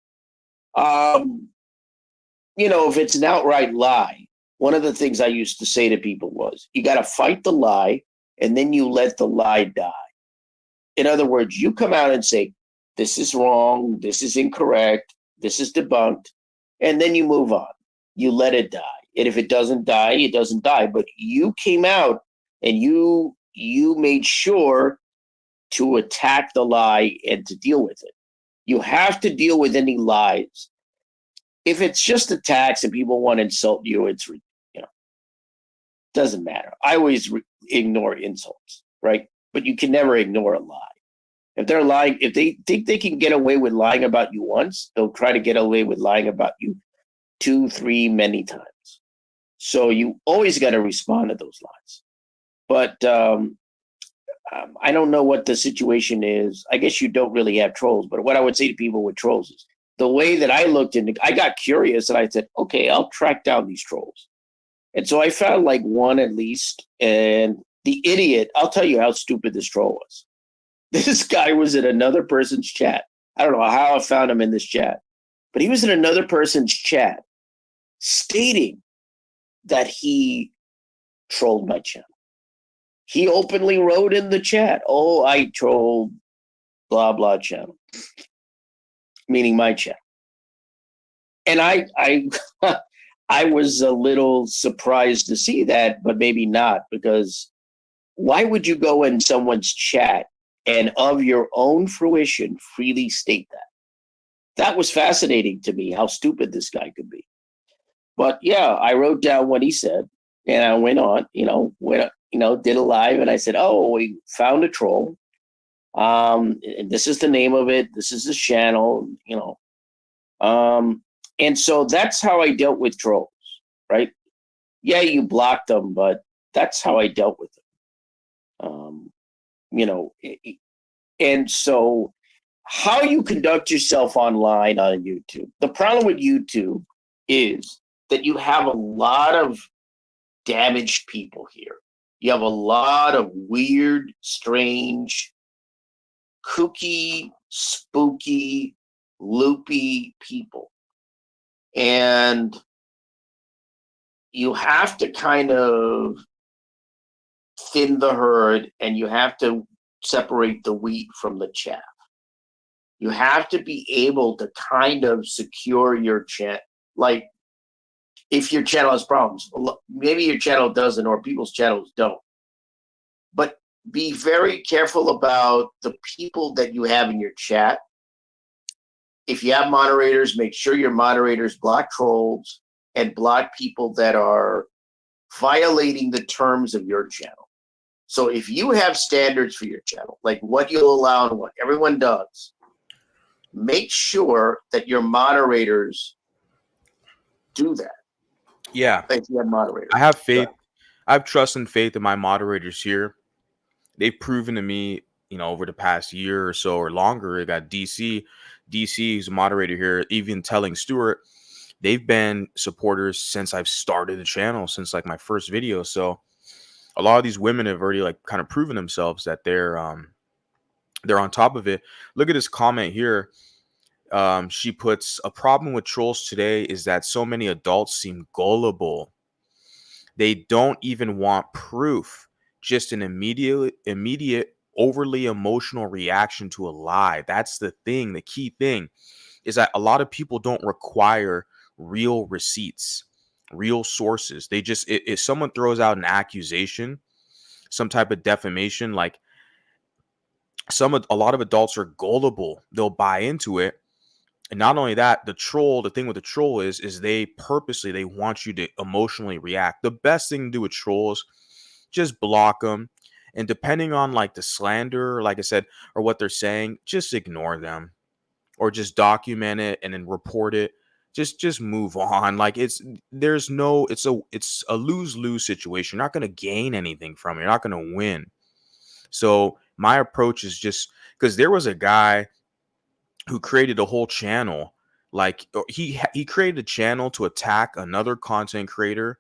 If it's an outright lie, one of the things I used to say to people was, you got to fight the lie, and then you let the lie die. In other words, you come out and say, this is wrong, this is incorrect, this is debunked, and then you move on. You let it die. And if it doesn't die, it doesn't die. But you came out and you made sure to attack the lie and to deal with it. You have to deal with any lies. If it's just attacks and people want to insult you, it's, doesn't matter. I always ignore insults, right? But you can never ignore a lie. If they're lying, if they think they can get away with lying about you once, they'll try to get away with lying about you 2, 3, many times. So you always got to respond to those lies. But I don't know what the situation is. I guess you don't really have trolls. But what I would say to people with trolls is, the way that I looked into, I got curious and I said, okay, I'll track down these trolls. And so I found like one at least. And the idiot, I'll tell you how stupid this troll was. This guy was in another person's chat. I don't know how I found him in this chat, but he was in another person's chat stating that he trolled my channel. He openly wrote in the chat, "Oh, I trolled blah, blah channel," meaning my channel. And I I was a little surprised to see that, but maybe not, because why would you go in someone's chat and of your own fruition freely state that? That was fascinating to me, how stupid this guy could be. But yeah, I wrote down what he said, and I went on, did a live, and I said, "Oh, we found a troll. And this is the name of it. This is the channel, and so that's how I dealt with trolls, right? Yeah, you blocked them, but that's how I dealt with them. And so how you conduct yourself online on YouTube. The problem with YouTube is that you have a lot of damaged people here. You have a lot of weird, strange, kooky, spooky, loopy people. And you have to kind of thin the herd, and you have to separate the wheat from the chaff. You have to be able to kind of secure your channel. Like, if your channel has problems, maybe your channel doesn't, or people's channels don't. But be very careful about the people that you have in your chat. If you have moderators, make sure your moderators block trolls and block people that are violating the terms of your channel. So if you have standards for your channel, like what you'll allow and what everyone does, make sure that your moderators do that. Yeah, If you have moderators. I have faith. I have trust and faith in my moderators here. They've proven to me, over the past year or so or longer. I got DC, who's a moderator here, even telling Stuart, they've been supporters since I've started the channel, since like my first video. So a lot of these women have already like kind of proven themselves that they're on top of it. Look at this comment here. She puts, a problem with trolls today is that so many adults seem gullible. They don't even want proof, just an immediate, overly emotional reaction to a lie. That's the thing. The key thing is that a lot of people don't require real receipts, real sources. They just, if someone throws out an accusation, some type of defamation, like a lot of adults are gullible. They'll buy into it. And not only that, the thing with the troll is they purposely, they want you to emotionally react. The best thing to do with trolls, just block them. And depending on like the slander, like I said, or what they're saying, just ignore them, or just document it and then report it. Just move on. Like it's a lose-lose situation. You're not going to gain anything from it. You're not going to win. So my approach is just, because there was a guy who created a whole channel, like he created a channel to attack another content creator,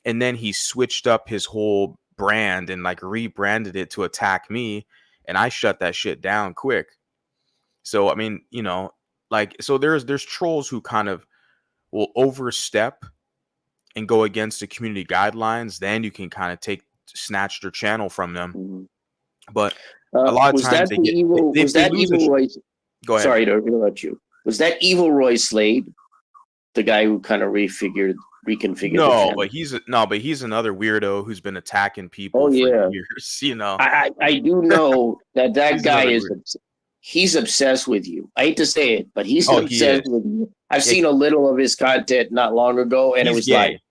and then he switched up his whole brand and like rebranded it to attack me, and I shut that shit down quick. So I mean, like, so there's trolls who kind of will overstep and go against the community guidelines. Then you can kind of snatch their channel from them. Mhm. But a lot of Was times that the evil? Was they that lose evil Roy? go ahead. Sorry to interrupt you. Was that evil Roy Slade, the guy who kind of reconfigured the No, channel? but he's another weirdo who's been attacking Oh people for yeah, years, you know. I do know that that He's guy another is weird. he's obsessed with you. I hate to say it, but he's Oh, he obsessed is. with you. I've Yeah, seen a little of his content not long ago, and it he's was like, gay.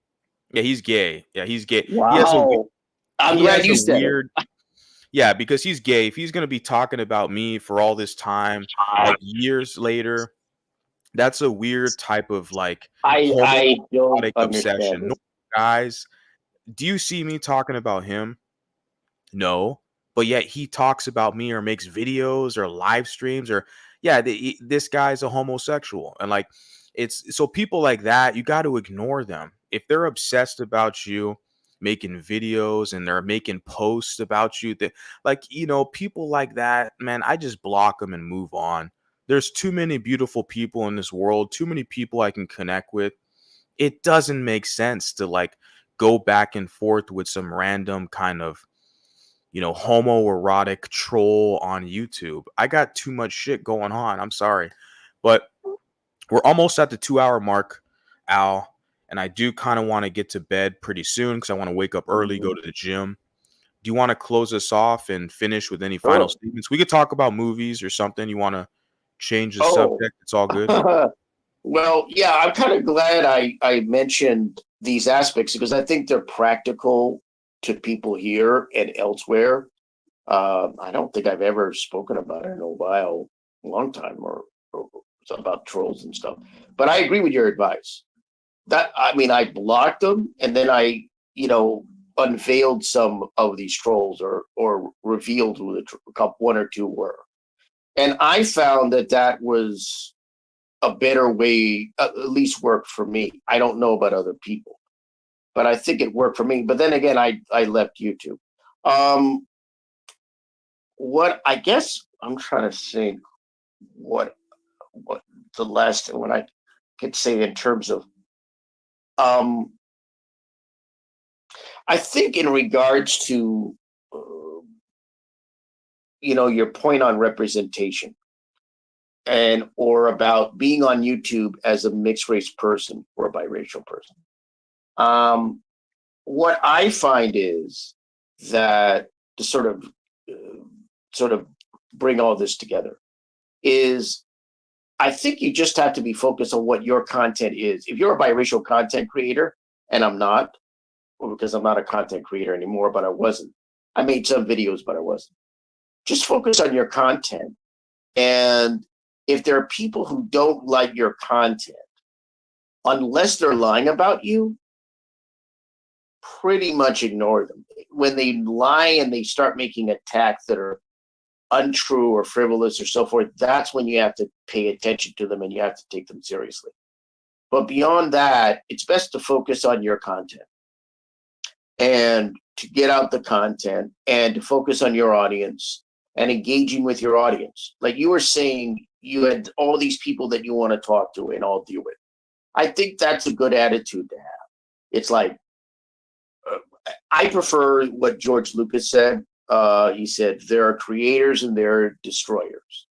Yeah, he's gay. Yeah, he's gay. wow. I'm He glad has you a said it. weird. Yeah, because he's gay. If he's gonna be talking about me for all this time, like years later, that's a weird type of like I don't homoerotic understand obsession. No, it. guys, do you see me talking about him? No, but yet he talks about me or makes videos or live streams, or yeah, this guy's a homosexual. And like, it's so people like that, you got to ignore them. If they're obsessed about you making videos and they're making posts about you, that, like, people like that, man, I just block them and move on. There's too many beautiful people in this world, too many people I can connect with. It doesn't make sense to like go back and forth with some random kind of homoerotic troll on YouTube. I got too much shit going on. I'm sorry. But we're almost at the 2 hour mark, Al. And I do kind of want to get to bed pretty soon because I want to wake up early, go Mhm. to the gym. Do you want to close us off and finish with any final Sure. statements? We could talk about movies or something. You want to change the Oh, subject? It's all good. well, yeah, I'm kind of glad I mentioned these aspects because I think they're practical to people here and elsewhere. I don't think I've ever spoken about it in a while, a long time, or about trolls and stuff. But I agree with your advice. That I mean, I blocked them, and then you know, unveiled some of these trolls, or revealed who one or two were, and I found that that was a better way, at least worked for me. I don't know about other people, but I think it worked for me. But then again, I left YouTube. Um, what I guess I'm trying to think what what the last thing what I could say in terms of um I think in regards to your point on representation and or about being on YouTube as a mixed race person or a biracial person. Um, what I find is that to sort of bring all this together is I think you just have to be focused on what your content is. If you're a biracial content creator, and I'm not, well, because I'm not a content creator anymore, but I wasn't. I made some videos, but I wasn't. Just focus on your content. And if there are people who don't like your content, unless they're lying about you, pretty much ignore them. When they lie and they start making attacks that are untrue or frivolous or so forth, that's when you have to pay attention to them and you have to take them seriously. But beyond that, it's best to focus on your content and to get out the content and to focus on your audience and engaging with your audience. Like you were saying, you had all these people that you want to talk to and all deal with. I think that's a good attitude to have. It's like, uh, I prefer what George Lucas said. He said, there are creators and there are destroyers.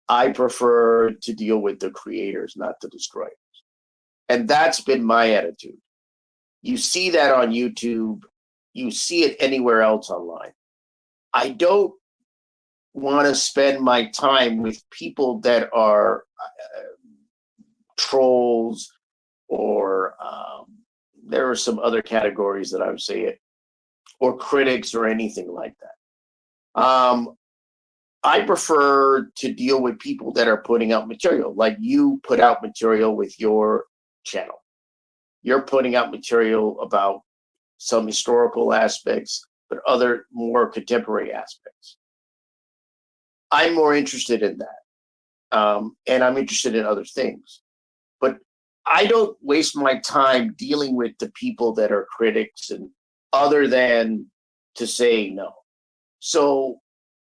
I prefer to deal with the creators, not the destroyers. And that's been my attitude. You see that on YouTube, you see it anywhere else online. I don't want to spend my time with people that are trolls or there are some other categories that I would say it, or critics or anything like that. I prefer to deal with people that are putting out material, like you put out material with your channel. You're putting out material about some historical aspects, but other more contemporary aspects. I'm more interested in that. And I'm interested in other things. But I don't waste my time dealing with the people that are critics and other than to say no. So,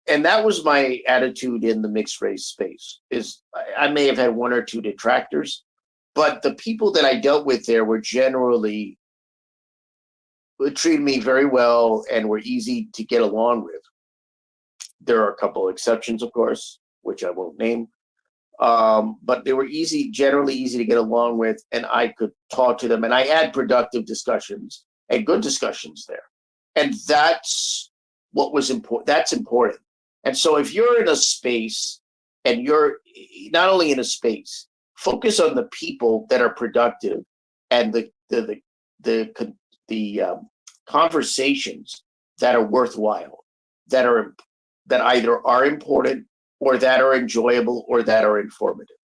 and that was my attitude in the mixed race space is I may have had one or two detractors, but the people that I dealt with there were generally treated me very well and were easy to get along with. There are a couple of exceptions, of course, which I won't name. But they were easy, generally easy to get along with, and I could talk to them, and I had productive discussions and good discussions there. And that's what was important. That's important. And so if you're in a space and you're not only in a space, focus on the people that are productive and the conversations that are worthwhile, that either are important or that are enjoyable or that are informative.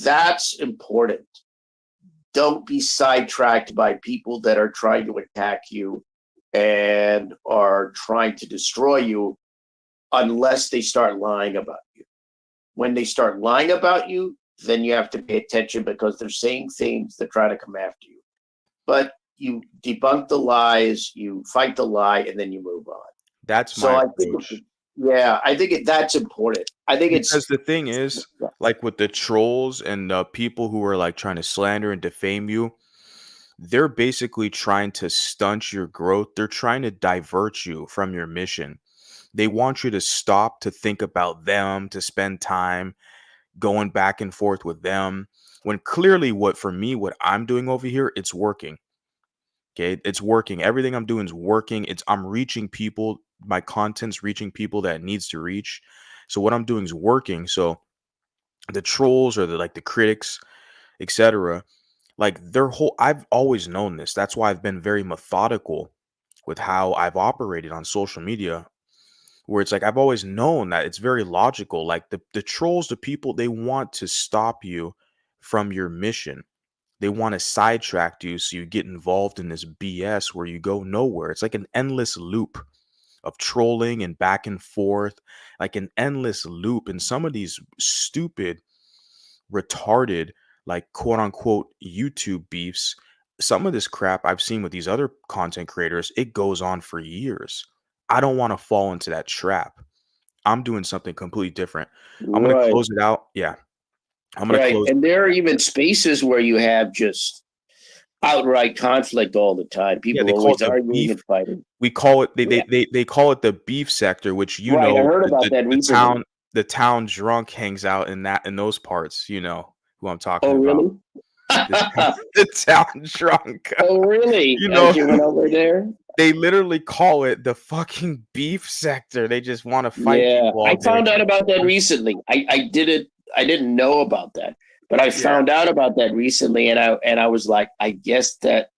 That's important. Don't be sidetracked by people that are trying to attack you and are trying to destroy you unless they start lying about you. When they start lying about you, then you have to pay attention because they're saying things that try to come after you. But you debunk the lies, you fight the lie, and then you move on. That's So my I think, approach. yeah, I think that's important. I think Because it's, the thing is, like with the trolls and the people who are like trying to slander and defame you, they're basically trying to stunt your growth. They're trying to divert you from your mission. They want you to stop to think about them, to spend time going back and forth with them. When clearly, what for me, what I'm doing over here, it's working. Okay, it's working. Everything I'm doing is working. I'm reaching people. My content's reaching people that it needs to reach. So what I'm doing is working. So the trolls or the critics, etc. Like their whole I've always known this. That's why I've been very methodical with how I've operated on social media, where it's like I've always known that it's very logical. Like the trolls, the people, they want to stop you from your mission. They want to sidetrack you so you get involved in this BS where you go nowhere. It's like an endless loop of trolling and back and forth, like an endless loop. And some of these stupid, retarded, like quote unquote YouTube beefs, some of this crap I've seen with these other content creators, it goes on for years. I don't want to fall into that trap. I'm doing something completely different. I'm going to right. close it out. Yeah. I'm going to Right. close. And there are even spaces where you have just outright conflict all the time. Yeah. People They call always it the arguing beef. and fighting. We call it, Yeah. they call it the beef sector, which, Right. I heard about that recently. the town drunk hangs out in those parts, who I'm Oh, talking about. really? The, the town drunk. Oh, really? you As know, you went over there? they literally call it the fucking beef sector. They just want to fight Yeah. people I all day. found out about that recently. I didn't know about that, but I Yeah. found out about that recently and I was like, I guess that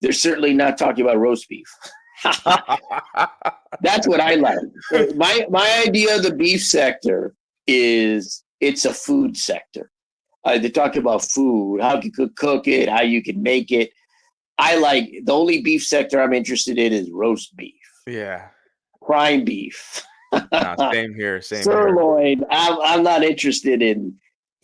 they're certainly not talking about roast beef. That's what I like. My idea of the beef sector is it's a food sector. They talk about food, how you could cook it, how you can make it. I like the only beef sector I'm interested in is roast beef, Yeah. prime beef, Nah, same here. Same here. sirloin. I'm not interested in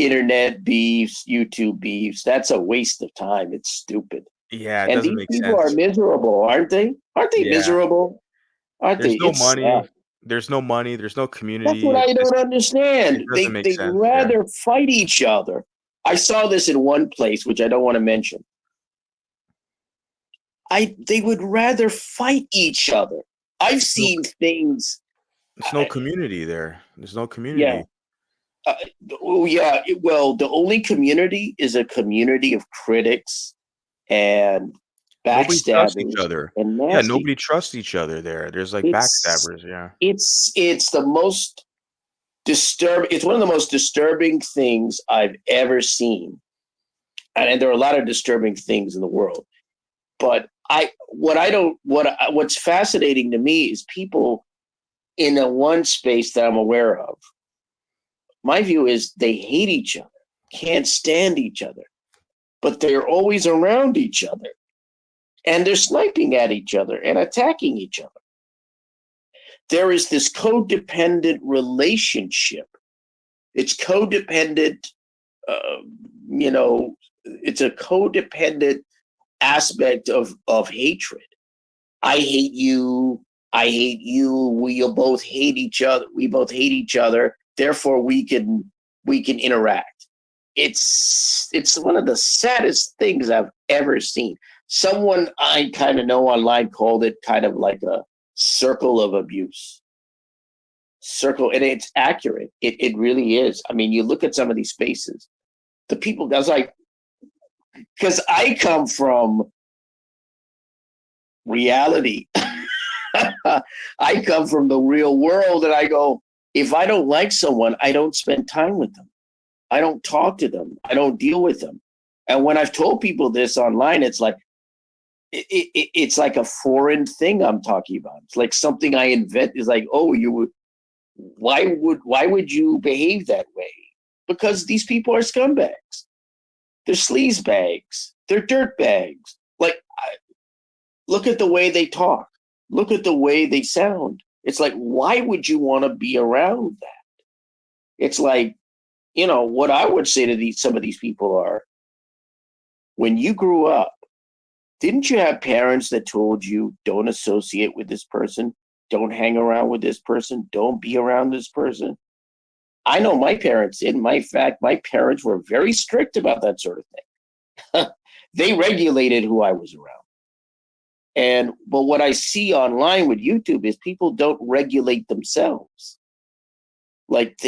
internet beefs, YouTube beefs. That's a waste of time. It's stupid. Yeah, it And doesn't these make people are sense. miserable, aren't they? Aren't they Yeah. miserable? Aren't they? There's no It's sad. money. There's no money. There's no That's community. what I It's just don't understand. it doesn't make They'd sense. Yeah. rather fight each other. I saw this in one place, which I don't want to mention. They would rather fight each other. I've No, seen things. there's no community there. There's no Yeah. community. Uh, oh yeah. Well, the only community is a community of critics and Nobody trusts each backstabbers other. and Yeah, nasty. nobody trusts each other there. There's like It's backstabbers. Yeah. it's the most disturbing. It's one of the most disturbing things I've ever seen, and there are a lot of disturbing things in the world. But what's fascinating to me is people in the one space that I'm aware of. My view is they hate each other, can't stand each other, but they're always around each other, and they're sniping at each other and attacking each other. There is this codependent relationship. It's codependent. Uh, you know, it's a codependent aspect of hatred. I hate you. I hate you. We both hate each other. We both hate each other. Therefore, we can interact. It's one of the saddest things I've ever seen. Someone I kind of know online called it kind of like a circle of abuse. Circle, and it's accurate. It really is. I mean, you look at some of these spaces. The people, I was like, because I come from reality. I come from the real world, and I go, if I don't like someone, I don't spend time with them. I don't talk to them. I don't deal with them. And when I've told people this online, it's like it's like a foreign thing I'm talking about. It's like something I invent. Is like, oh, you would. Why would you behave that way? Because these people are scumbags. They're sleaze bags. They're dirt bags. Like, look at the way they talk. Look at the way they sound. It's like, why would you want to be around that? It's like, what I would say to some of these people are, when you grew up, didn't you have parents that told you don't associate with this person, don't hang around with this person, don't be around this person? I know my parents did. In fact, my parents were very strict about that sort of thing. They regulated who I was around. But what I see online with YouTube is people don't regulate themselves. Like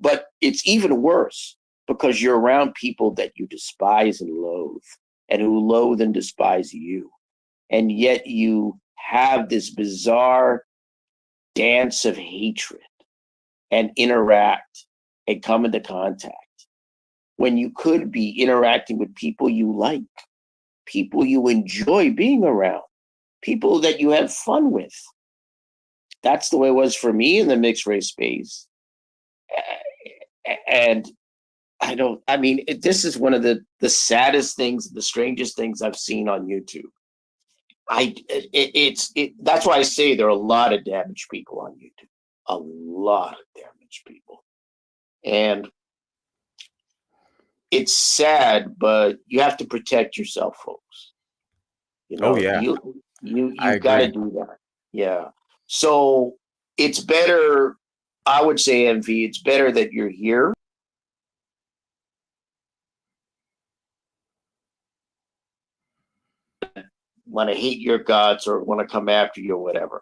but it's even worse because you're around people that you despise and loathe, and who loathe and despise you. And yet you have this bizarre dance of hatred and interact and come into contact when you could be interacting with people you like, people you enjoy being around, people that you have fun with. That's the way it was for me in the mixed race space. And I mean, this is one of the saddest things, the strangest things I've seen on YouTube. That's why I say there are a lot of damaged people on YouTube, a lot of damaged people. And it's sad, but you have to protect yourself, folks. Oh yeah, I You've got to agree. do that. Yeah. So it's better, I would say, MV, it's better that you're here. Want to hate your guts or want to come after you or whatever.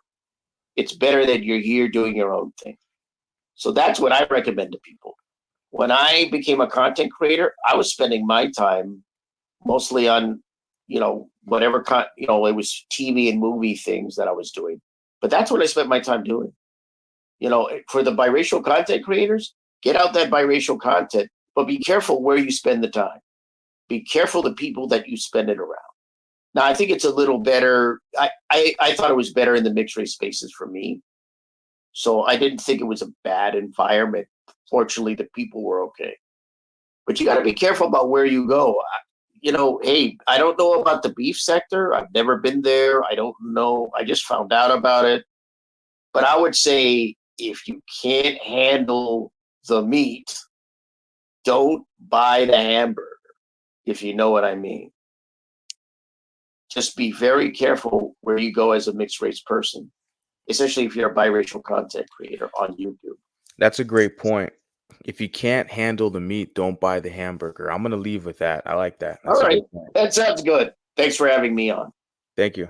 It's better that you're here doing your own thing. So that's what I recommend to people. When I became a content creator, I was spending my time mostly on, whatever, it was TV and movie things that I was doing. But that's what I spent my time doing. For the biracial content creators, get out that biracial content, but be careful where you spend the time. Be careful the people that you spend it around. Now, I think it's a little better. I thought it was better in the mixed race spaces for me. So I didn't think it was a bad environment. Fortunately, the people were okay. But you got to be careful about where you go. Hey, I don't know about the beef sector. I've never been there. I don't know. I just found out about it. But I would say if you can't handle the meat, don't buy the hamburger, if you know what I mean. Just be very careful where you go as a mixed race person, especially if you're a biracial content creator on YouTube. That's a great point. If you can't handle the meat, don't buy the hamburger. I'm gonna leave with that. I like that. All That's a right, good point. that sounds good. Thanks for having me on. Thank you.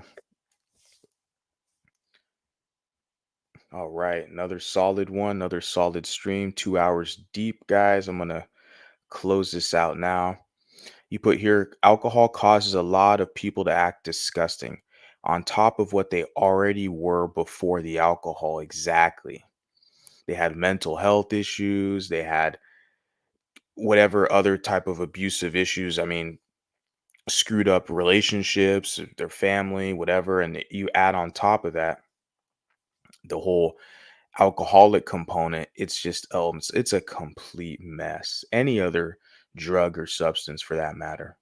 All right, another solid one, another solid stream, 2 hours deep, guys. I'm gonna close this out now. You put here, alcohol causes a lot of people to act disgusting on top of what they already were before the alcohol. Exactly. They had mental health issues, they had whatever other type of abusive issues. I mean, screwed up relationships, their family, whatever. And you add on top of that the whole alcoholic component. It's just, it's a complete mess. Any other drug or substance for that matter.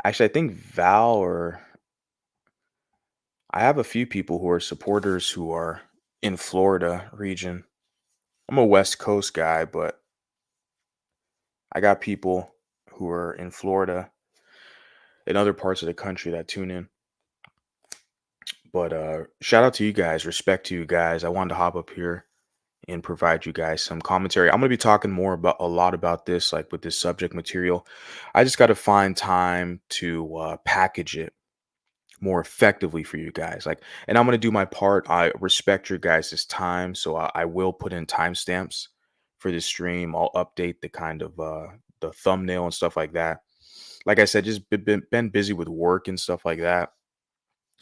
Actually, I think Val or I have a few people who are supporters who are in Florida region. I'm a West Coast guy, but I got people who are in Florida and other parts of the country that tune in. But shout out to you guys, respect to you guys. I wanted to hop up here and provide you guys some commentary. I'm going to be talking more about a lot about this, like with this subject material. I just got to find time to package it more effectively for you guys. Like, and I'm going to do my part. I respect your guys' time, so I will put in timestamps for this stream. I'll update the kind of the thumbnail and stuff like that. Like I said, just been busy with work and stuff like that,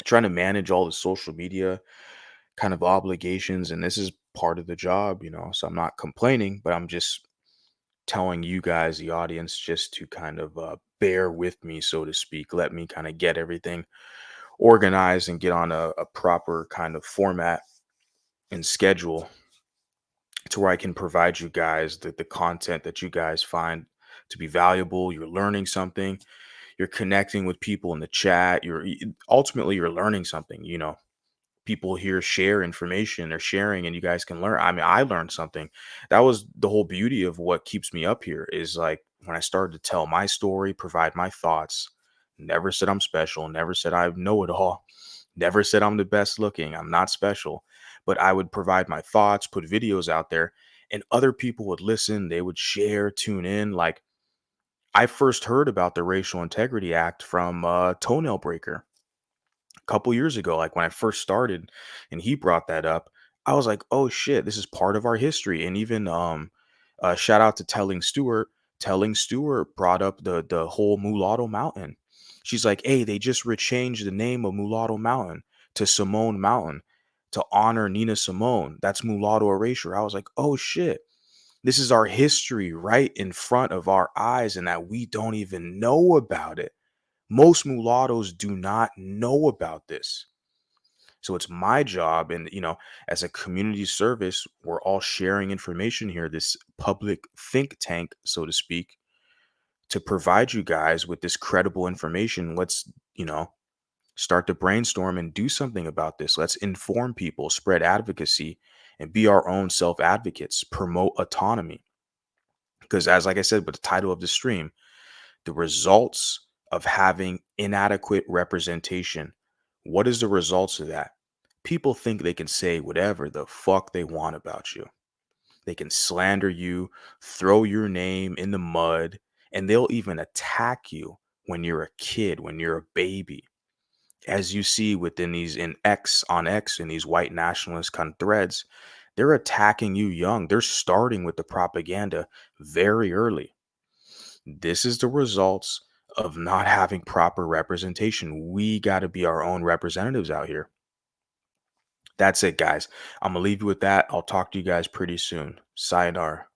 trying to manage all the social media kind of obligations, and this is part of the job, so I'm not complaining, but I'm just telling you guys, the audience, just to kind of bear with me, so to speak. Let me kind of get everything organized and get on a proper kind of format and schedule to where I can provide you guys the content that you guys find to be valuable. You're learning something, you're connecting with people in the chat, ultimately you're learning something. People here share information, they're sharing, and you guys can learn. I mean, I learned something. That was the whole beauty of what keeps me up here, is like when I started to tell my story, provide my thoughts. Never said I'm special, never said I know it all, never said I'm the best looking, I'm not special. But I would provide my thoughts, put videos out there, and other people would listen, they would share, tune in. Like, I first heard about the Racial Integrity Act from Toenail Breaker couple years ago, like when I first started and he brought that up. I was like, oh shit, this is part of our history. And even shout out to Telling Stewart. Telling Stewart brought up the whole Mulatto Mountain. She's like, hey, they just rechanged the name of Mulatto Mountain to Simone Mountain to honor Nina Simone. That's mulatto erasure. I was like, oh shit. This is our history right in front of our eyes, and that we don't even know about it. Most mulattoes do not know about this. So it's my job, and as a community service, we're all sharing information here, this public think tank, so to speak, to provide you guys with this credible information. Let's, start to brainstorm and do something about this. Let's inform people, spread advocacy, and be our own self advocates, promote autonomy. Because, as like I said, with the title of the stream, the results of having inadequate representation. What is the results of that? People think they can say whatever the fuck they want about you. They can slander you, throw your name in the mud, and they'll even attack you when you're a kid, when you're a baby. As you see within these in X on X in these white nationalist kind of threads, they're attacking you young. They're starting with the propaganda very early. This is the results of not having proper representation. We got to be our own representatives out here. That's it, guys. I'm going to leave you with that. I'll talk to you guys pretty soon. Sayonara.